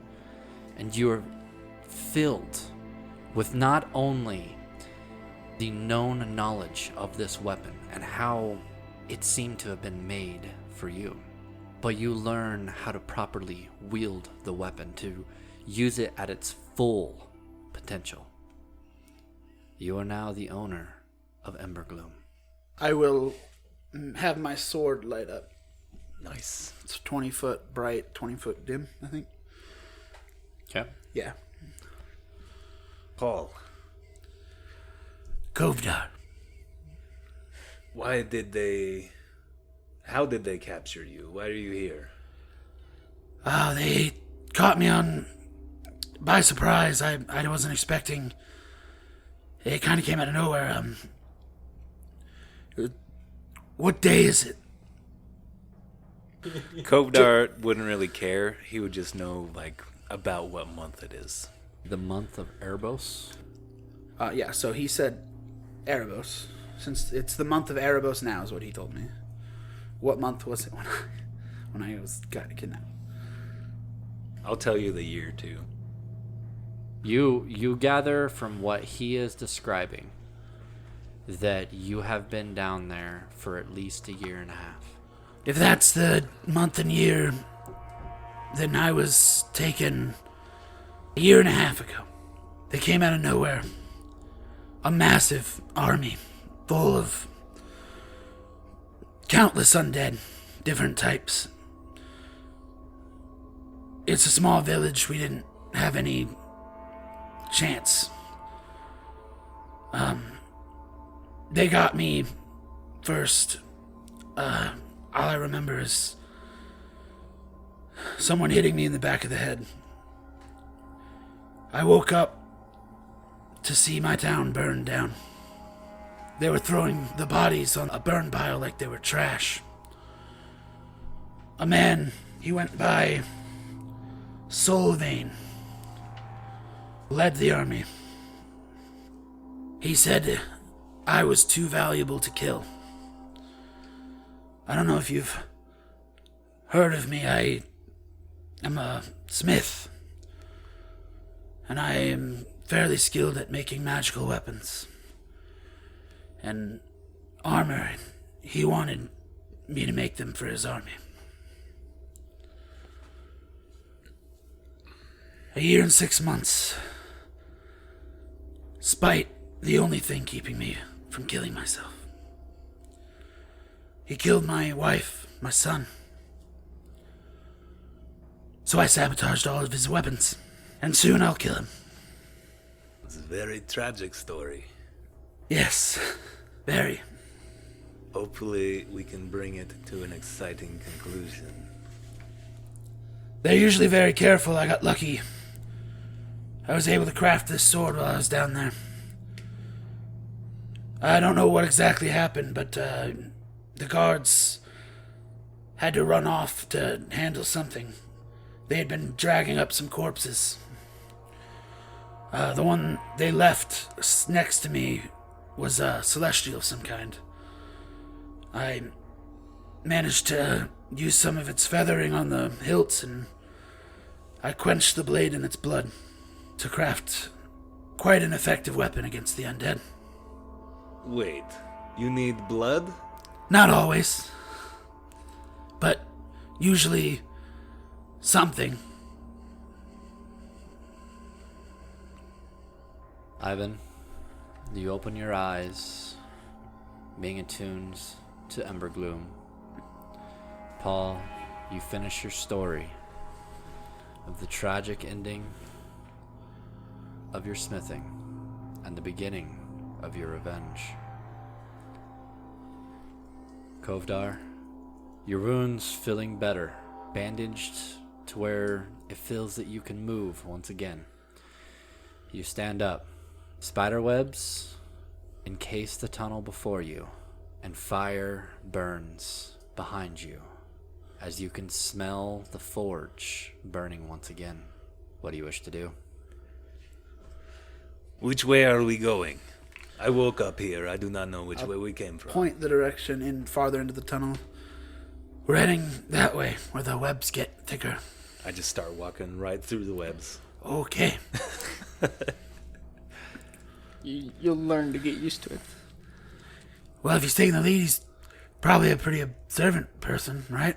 and you are filled with not only the known knowledge of this weapon and how it seemed to have been made for you, but you learn how to properly wield the weapon, to use it at its full potential. You are now the owner of Embergloom. I will have my sword light up. Nice. It's 20 foot bright, 20 foot dim, I think. Okay. Yeah. Paul, Kovdar. how did they capture you? Why are you here? They caught me by surprise. I wasn't expecting. It kind of came out of nowhere. What day is it? Kovdar wouldn't really care. He would just know, about what month it is. The month of Erebos. Yeah, so he said Erebos. Since it's the month of Erebos now is what he told me. What month was it when I got kidnapped? I'll tell you the year, too. You gather from what he is describing that you have been down there for at least a year and a half. If that's the month and year, then I was taken a year and a half ago. They came out of nowhere. A massive army full of countless undead, different types. It's a small village. We didn't have any chance. They got me first. All I remember is someone hitting me in the back of the head. I woke up to see my town burned down. They were throwing the bodies on a burn pile like they were trash. A man, he went by, Solvane, led the army. He said I was too valuable to kill. I don't know if you've heard of me. I am a smith, and I am fairly skilled at making magical weapons and armor. He wanted me to make them for his army. A year and 6 months. Spite the only thing keeping me from killing myself. He killed my wife, my son. So I sabotaged all of his weapons, and soon I'll kill him. It's a very tragic story. Yes, very. Hopefully we can bring it to an exciting conclusion. They're usually very careful. I got lucky. I was able to craft this sword while I was down there. I don't know what exactly happened, but the guards had to run off to handle something. They had been dragging up some corpses. The one they left next to me was a celestial of some kind. I managed to use some of its feathering on the hilts, and I quenched the blade in its blood to craft quite an effective weapon against the undead. Wait, you need blood? Not always, but usually something. Ivan, you open your eyes, being attuned to Embergloom. Paul, you finish your story of the tragic ending of your smithing and the beginning of your revenge. Kovdar, your wounds feeling better, bandaged to where it feels that you can move once again. You stand up. Spiderwebs encase the tunnel before you, and fire burns behind you as you can smell the forge burning once again. What do you wish to do? Which way are we going? I woke up here. I do not know which way we came from. Point the direction farther into the tunnel. We're heading that way, where the webs get thicker. I just start walking right through the webs. Okay. You'll learn to get used to it. Well, if he's taking the lead, he's probably a pretty observant person, right?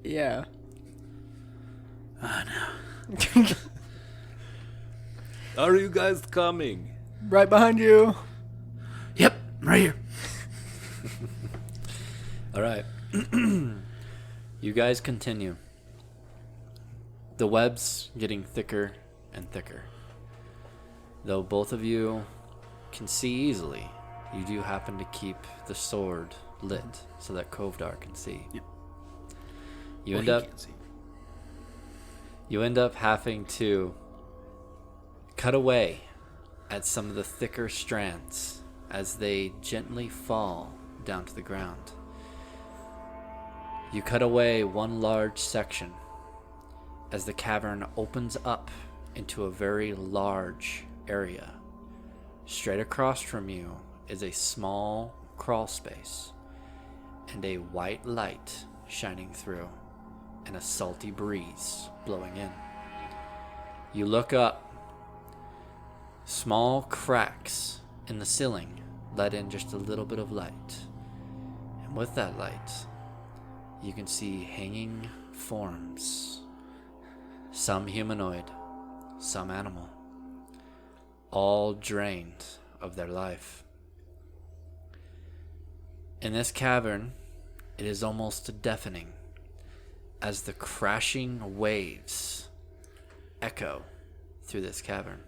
Yeah. Oh, no. Are you guys coming? Right behind you. Yep, right here. All right. You guys continue. The web's getting thicker and thicker. Though both of you can see easily, you do happen to keep the sword lit so that Kovdar can see. Yep. You Well, end he up can't see. you end up having to cut away at some of the thicker strands as they gently fall down to the ground. You cut away one large section as the cavern opens up into a very large area. Straight across from you is a small crawl space and a white light shining through and a salty breeze blowing in. You look up. Small cracks in the ceiling let in just a little bit of light. And with that light, you can see hanging forms. Some humanoid, some animal. All drained of their life. In this cavern, it is almost deafening as the crashing waves echo through this cavern.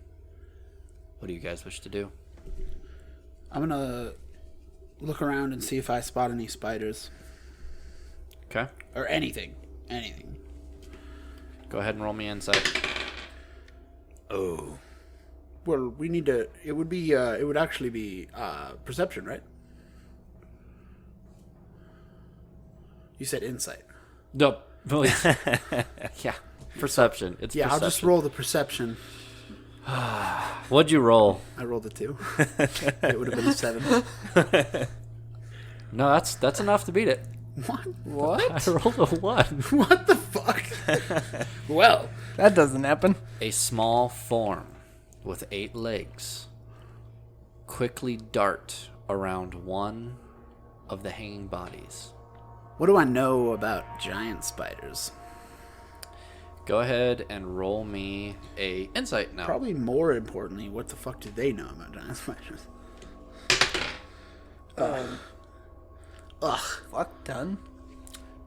What do you guys wish to do? I'm gonna look around and see if I spot any spiders. Okay. Or anything. Anything. Go ahead and roll me insight. Oh. Well, we need to... It would actually be perception, right? You said insight. Nope. Yeah. Perception. It's Yeah, perception. I'll just roll the perception. What'd you roll? I rolled a 2. It would have been a 7. No, that's enough to beat it. What? I rolled a 1. What the fuck? Well, That doesn't happen. A small form with 8 legs quickly dart around one of the hanging bodies. what do I know about giant spiders? Go ahead and roll me a insight now. Probably more importantly, what the fuck do they know about giant spiders? Ugh. Fuck done.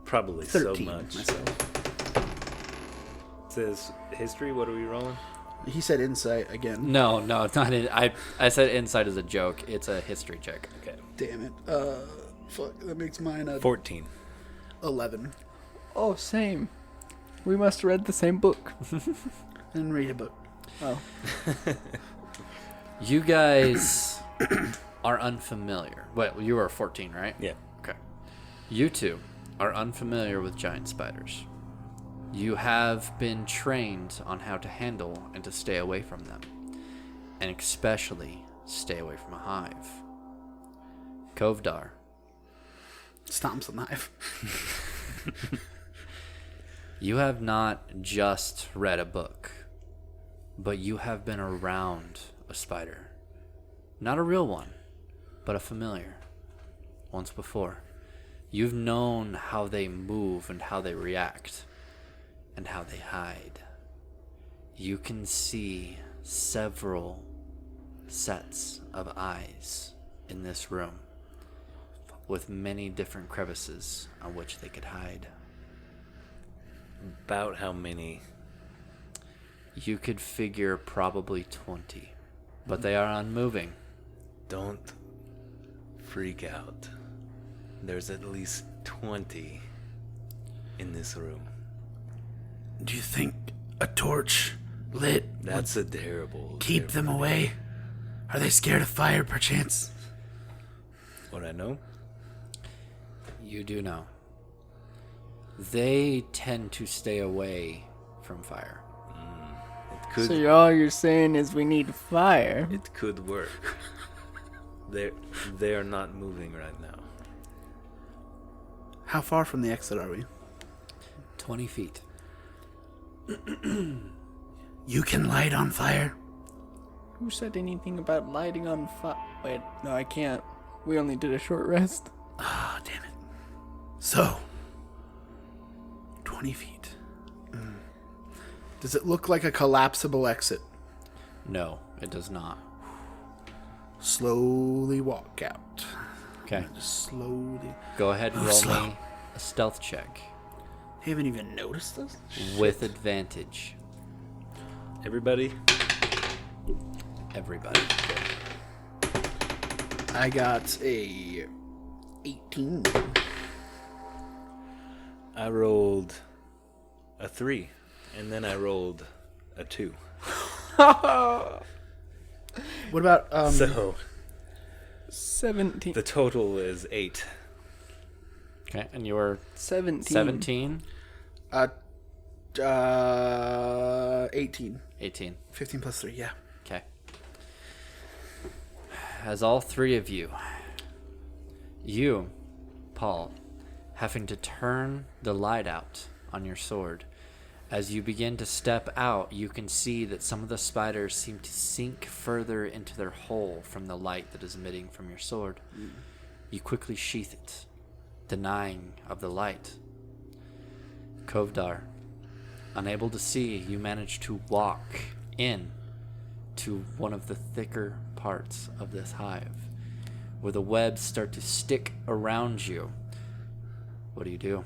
Probably 13 so much. myself. It says history. What are we rolling? He said insight again. No, it's not. I said insight as a joke. It's a history check. Okay. Damn it. Fuck, that makes mine a 14. 11. Oh, same. We must have read the same book. Didn't read a book. Oh. You guys are unfamiliar. Well, you are 14, right? Yeah. Okay. You two are unfamiliar with giant spiders. You have been trained on how to handle and to stay away from them, and especially stay away from a hive. Kovdar, Stomps a knife. you have not just read a book, but you have been around a spider. Not a real one, but a familiar. Once before. You've known how they move and how they react, and how they hide. You can see several sets of eyes in this room, with many different crevices on which they could hide. About how many? You could figure probably 20, but they are unmoving. Don't freak out. There's at least 20 in this room. Do you think a torch lit That's a terrible. keep them away? Are they scared of fire, perchance? What I know? You do know. They tend to stay away from fire. could. So all you're saying is we need fire. It could work. They are not moving right now. How far from the exit are we? 20 feet. You can light on fire. Who said anything about lighting on fire? Wait, no, I can't. We only did a short rest. Ah, damn it. So, 20 feet. Does it look like a collapsible exit? No, it does not. Slowly walk out. Okay. Just slowly. Go ahead and Move roll slow. me a stealth check I haven't even noticed this. with advantage. Everybody, Everybody. I got a 18. I rolled a 3, and then I rolled a 2. What about So 17. the total is 8. Okay, and you're 17. 17? 18. 18. 15 plus 3, yeah. Okay. As all three of you, Paul, having to turn the light out on your sword, as you begin to step out, you can see that some of the spiders seem to sink further into their hole from the light that is emitting from your sword. You quickly sheath it, denying of the light. Kovdar, unable to see, you manage to walk in to one of the thicker parts of this hive, where the webs start to stick around you. What do?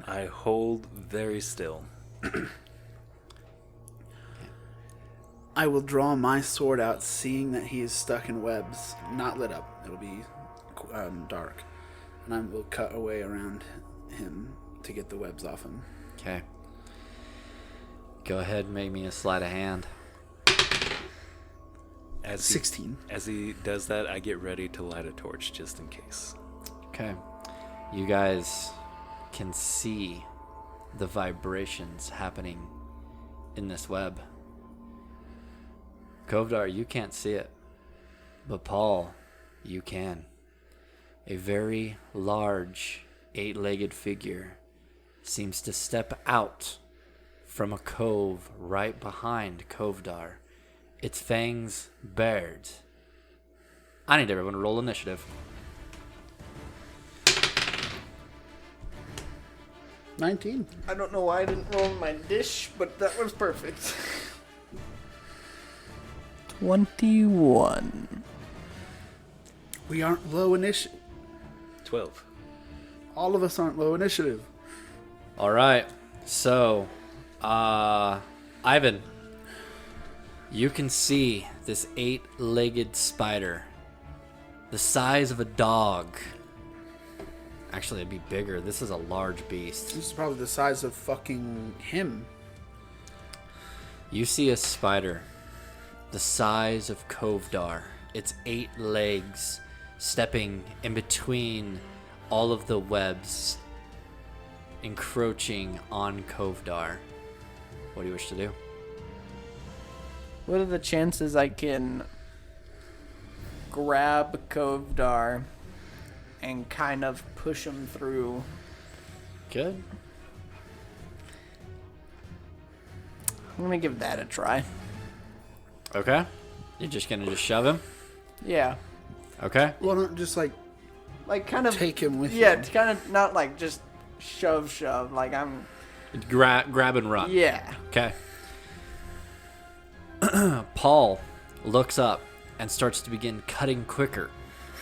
I hold very still. I will draw my sword out, seeing that he is stuck in webs, not lit up. It'll be dark. And I will cut away around him to get the webs off him. Okay. Go ahead and make me a sleight of hand. As 16. As he does that, I get ready to light a torch just in case. Okay. You guys can see the vibrations happening in this web. Kovdar, you can't see it. But Paul, you can. A very large, 8-legged figure seems to step out from a cove right behind Kovdar, its fangs bared. I need everyone to roll initiative. 19. I don't know why I didn't roll my dish, but that was perfect. 21. We aren't low initiative. 12. All of us aren't low initiative. All right. So, Ivan, you can see this 8-legged spider, the size of a dog. Actually, it'd be bigger. This is a large beast. This is probably the size of fucking him. You see a spider the size of Kovdar, its 8 legs stepping in between all of the webs, encroaching on Kovdar. What do you wish to do? What are the chances I can grab Kovdar and kind of push him through? Good. I'm gonna give that a try. Okay. You're just gonna shove him? Yeah. Okay. Well, not just like Kind of take him with Yeah, you. it's kind of not like just shove. Like I'm. Grab and run. Yeah. Okay. Paul looks up and starts to begin cutting quicker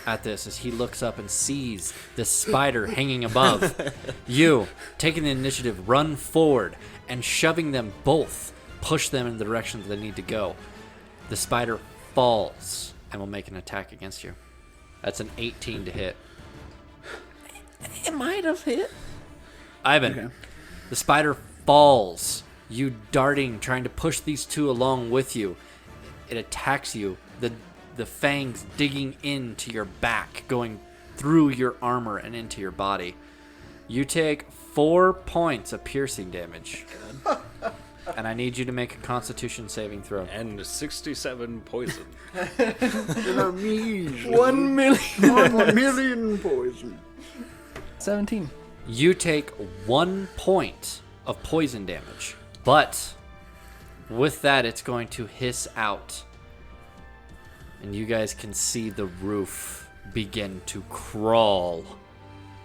at this as he looks up and sees this spider hanging above. You, taking the initiative, run forward and shoving them both, push them in the direction that they need to go. The spider falls and will make an attack against you. That's an 18 to hit. It might have hit. Ivan, Okay. the spider falls. You darting, trying to push these two along with you. It attacks you. The fangs digging into your back, going through your armor and into your body. You take 4 points of piercing damage. And I need you to make a Constitution saving throw. And 67 poison. In a measly 1 million. 1 million poison. 17. You take 1 point of poison damage, but with that, it's going to hiss out. And you guys can see the roof begin to crawl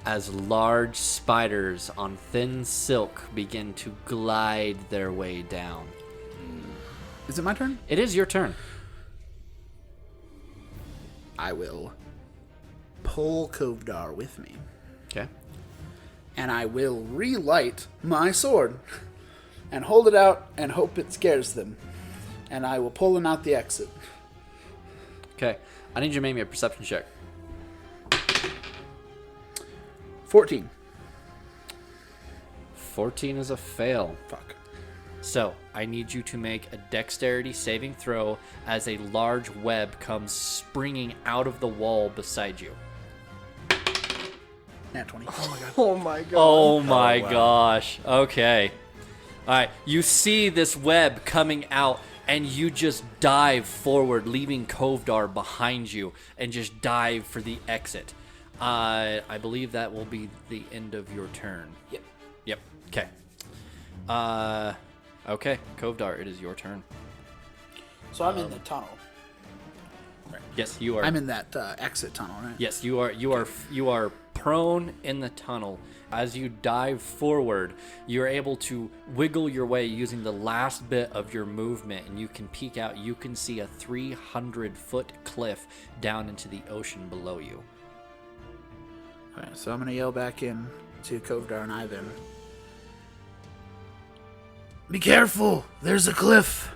as large spiders on thin silk begin to glide their way down. Is it my turn? It is your turn. I will pull Kovdar with me. Okay. And I will relight my sword and hold it out and hope it scares them. And I will pull them out the exit. Okay. I need you to make me a perception check. 14. 14 is a fail. Fuck. So, I need you to make a dexterity saving throw as a large web comes springing out of the wall beside you. Nat 20. Oh my god. Oh my god. Oh my wow. gosh. Okay. Alright, you see this web coming out and you just dive forward, leaving Kovdar behind you, and just dive for the exit. I believe that will be the end of your turn. Yep. Yep. Okay. Okay, Kovdar, it is your turn. So I'm in the tunnel. Yes, you are. I'm in that exit tunnel, right? Yes, you are. You are prone in the tunnel. As you dive forward, you're able to wiggle your way using the last bit of your movement, and you can peek out. You can see a 300-foot cliff down into the ocean below you. Alright, so I'm gonna yell back in to Kovdar and Ivan. Be careful! There's a cliff!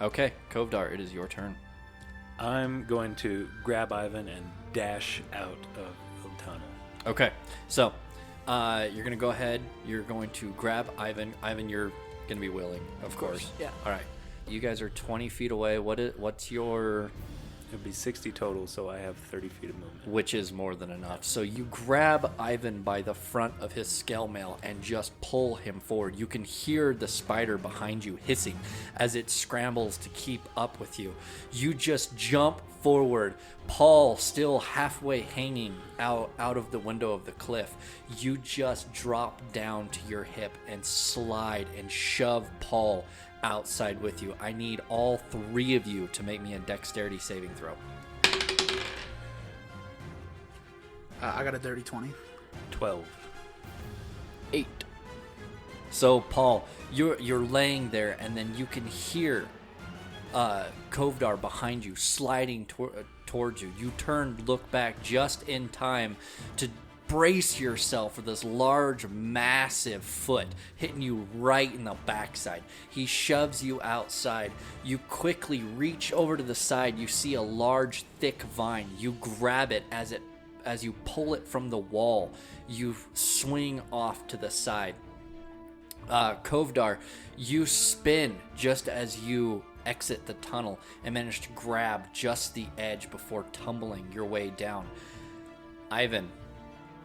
Okay, Kovdar, it is your turn. I'm going to grab Ivan and dash out of the tunnel. Okay, so you're gonna go ahead. You're going to grab Ivan. Ivan, you're gonna be willing, of course. Yeah. All right. You guys are 20 feet away. What's your? It'd be 60 total, so I have 30 feet of movement. Which is more than enough. So you grab Ivan by the front of his scale mail and just pull him forward. You can hear the spider behind you hissing as it scrambles to keep up with you. You just jump forward, Paul still halfway hanging out of the window of the cliff. You just drop down to your hip and slide and shove Paul outside with you. I need all three of you to make me a dexterity saving throw. I got a dirty 20. 12. 8. So Paul, you're laying there, and then you can hear Kovdar behind you sliding towards you. You turn, look back just in time to brace yourself for this large, massive foot hitting you right in the backside. He shoves you outside. You quickly reach over to the side. You see a large, thick vine. You grab it as you pull it from the wall. You swing off to the side. Kovdar, you spin just as you exit the tunnel and manage to grab just the edge before tumbling your way down. Ivan,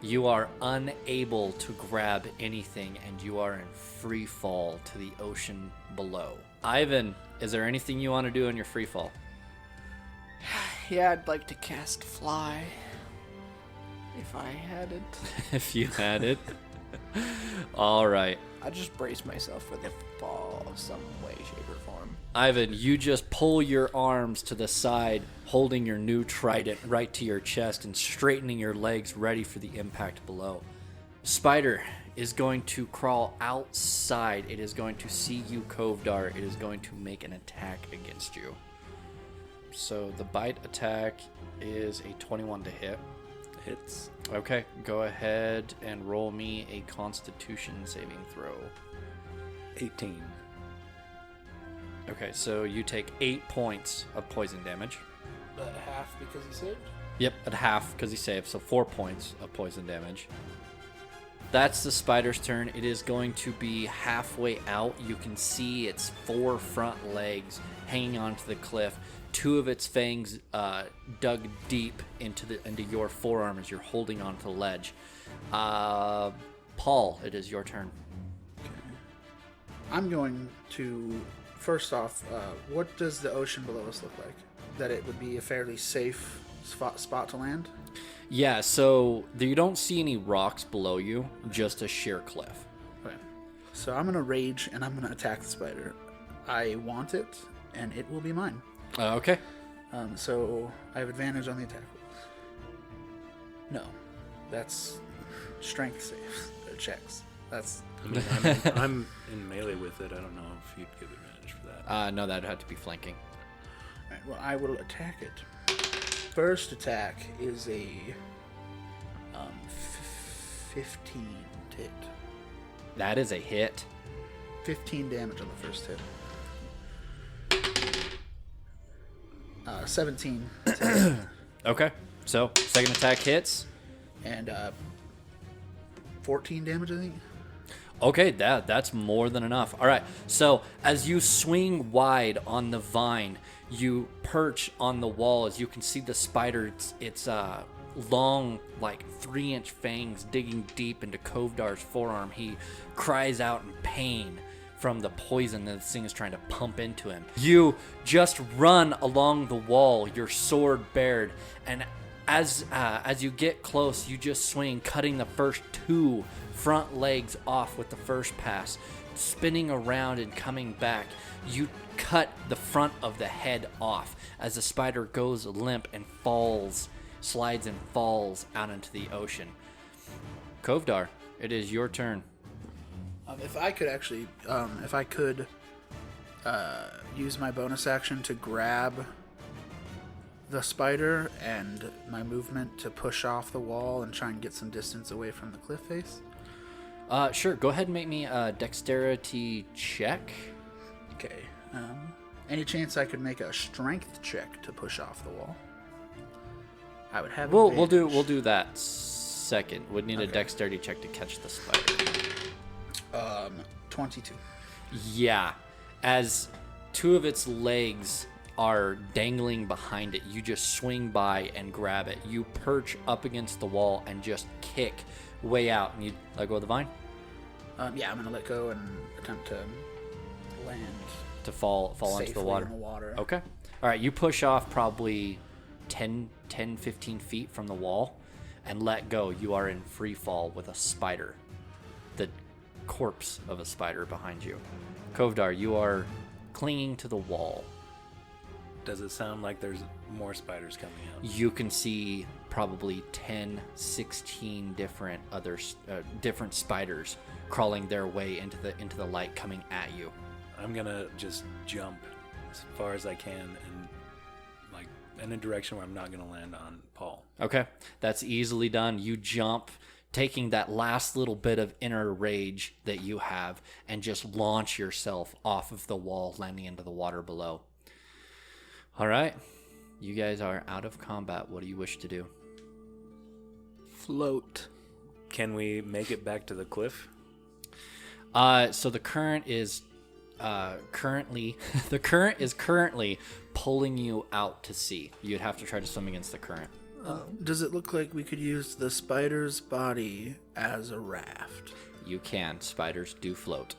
you are unable to grab anything, and you are in free fall to the ocean below. Ivan, is there anything you want to do in your free fall? Yeah, I'd like to cast Fly. If I had it. If you had it. All right. I just brace myself for the fall of some way, shape, or form. Ivan, you just pull your arms to the side, holding your new trident right to your chest and straightening your legs ready for the impact below. Spider is going to crawl outside. It is going to see you, Kovdar. It is going to make an attack against you. So the bite attack is a 21 to hit. Hits. Okay, go ahead and roll me a Constitution saving throw. 18. Okay, so you take 8 points of poison damage. But half because he saved? Yep, at half because he saved, so 4 points of poison damage. That's the spider's turn. It is going to be halfway out. You can see its 4 front legs hanging onto the cliff. 2 of its fangs dug deep into your forearm as you're holding onto the ledge. Paul, it is your turn. I'm going to, first off, what does the ocean below us look like? That it would be a fairly safe spot to land? Yeah, so you don't see any rocks below you, just a sheer cliff. Okay. So I'm going to rage and I'm going to attack the spider. I want it, and it will be mine. Okay. So I have advantage on the attack rolls. No. That's strength saves. Checks. That's... I mean, I'm in melee with it. I don't know if you'd give advantage for that. No, that'd have to be flanking. Alright, well, I will attack it. First attack is a 15 to hit. That is a hit. 15 damage on the first hit. 17 to hit. Okay, so second attack hits. And 14 damage, I think. Okay, that's more than enough. All right, so as you swing wide on the vine, you perch on the wall. As you can see the spider, its long, like 3-inch fangs digging deep into Kovdar's forearm. He cries out in pain from the poison that this thing is trying to pump into him. You just run along the wall, your sword bared, and as you get close, you just swing, cutting the first 2 front legs off with the first pass, spinning around and coming back. You cut the front of the head off as the spider goes limp and slides and falls out into the ocean. Kovdar, it is your turn. If I could use my bonus action to grab the spider and my movement to push off the wall and try and get some distance away from the cliff face. Sure, go ahead and make me a dexterity check. Okay. Any chance I could make a strength check to push off the wall? I would have. We'll do that second. Would need a dexterity check to catch the spider. 22. Yeah, as 2 of its legs are dangling behind it, you just swing by and grab it. You perch up against the wall and just kick way out, and you let go of the vine. Yeah, I'm gonna let go and attempt to land to fall into the water. In the water. Okay. All right, you push off probably 10, 15 feet from the wall and let go. You are in free fall with a spider, the corpse of a spider behind you. Kovdar, you are clinging to the wall. Does it sound like there's more spiders coming out? You can see probably 10, 16 different different spiders crawling their way into the light coming at you. I'm gonna just jump as far as I can and like in a direction where I'm not gonna land on Paul. Okay, that's easily done. You jump, taking that last little bit of inner rage that you have, and just launch yourself off of the wall, landing into the water below. All right, you guys are out of combat. What do you wish to do? Float. Can we make it back to the cliff? So the current is currently pulling you out to sea. You'd have to try to swim against the current. Does it look like we could use the spider's body as a raft? You can. Spiders do float.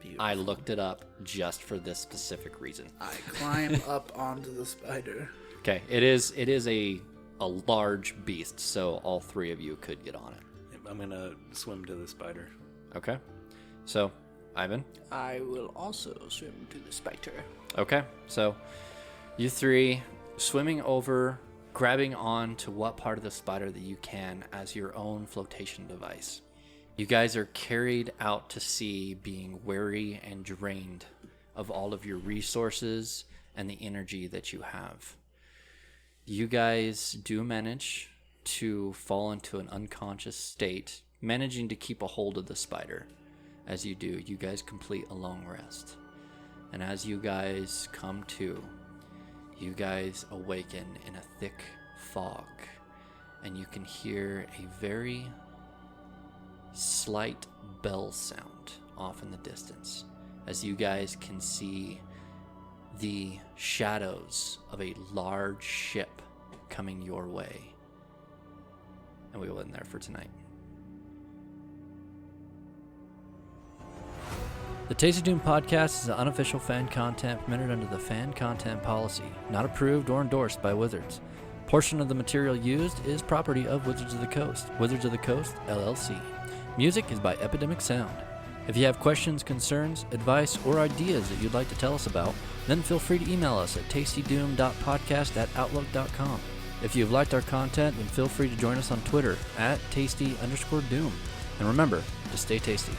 Beautiful. I looked it up just for this specific reason. I climb up onto the spider. Okay, it is a large beast, so all 3 of you could get on it. I'm gonna swim to the spider. Okay, so Ivan. I will also swim to the spider. Okay, so you 3 swimming over, grabbing on to what part of the spider that you can as your own flotation device. You guys are carried out to sea, being weary and drained of all of your resources and the energy that you have. You guys do manage to fall into an unconscious state, managing to keep a hold of the spider. As you do, you guys complete a long rest. And as you guys come to, you guys awaken in a thick fog, and you can hear a very slight bell sound off in the distance, as you guys can see the shadows of a large ship coming your way. And we will end there for tonight. The TastyDoom podcast is an unofficial fan content permitted under the fan content policy, not approved or endorsed by Wizards. Portion of the material used is property of Wizards of the Coast, LLC. Music is by Epidemic Sound. If you have questions, concerns, advice, or ideas that you'd like to tell us about, then feel free to email us at tastydoom.podcast@outlook.com. If you have liked our content, then feel free to join us on Twitter at tasty_doom. And remember to stay tasty.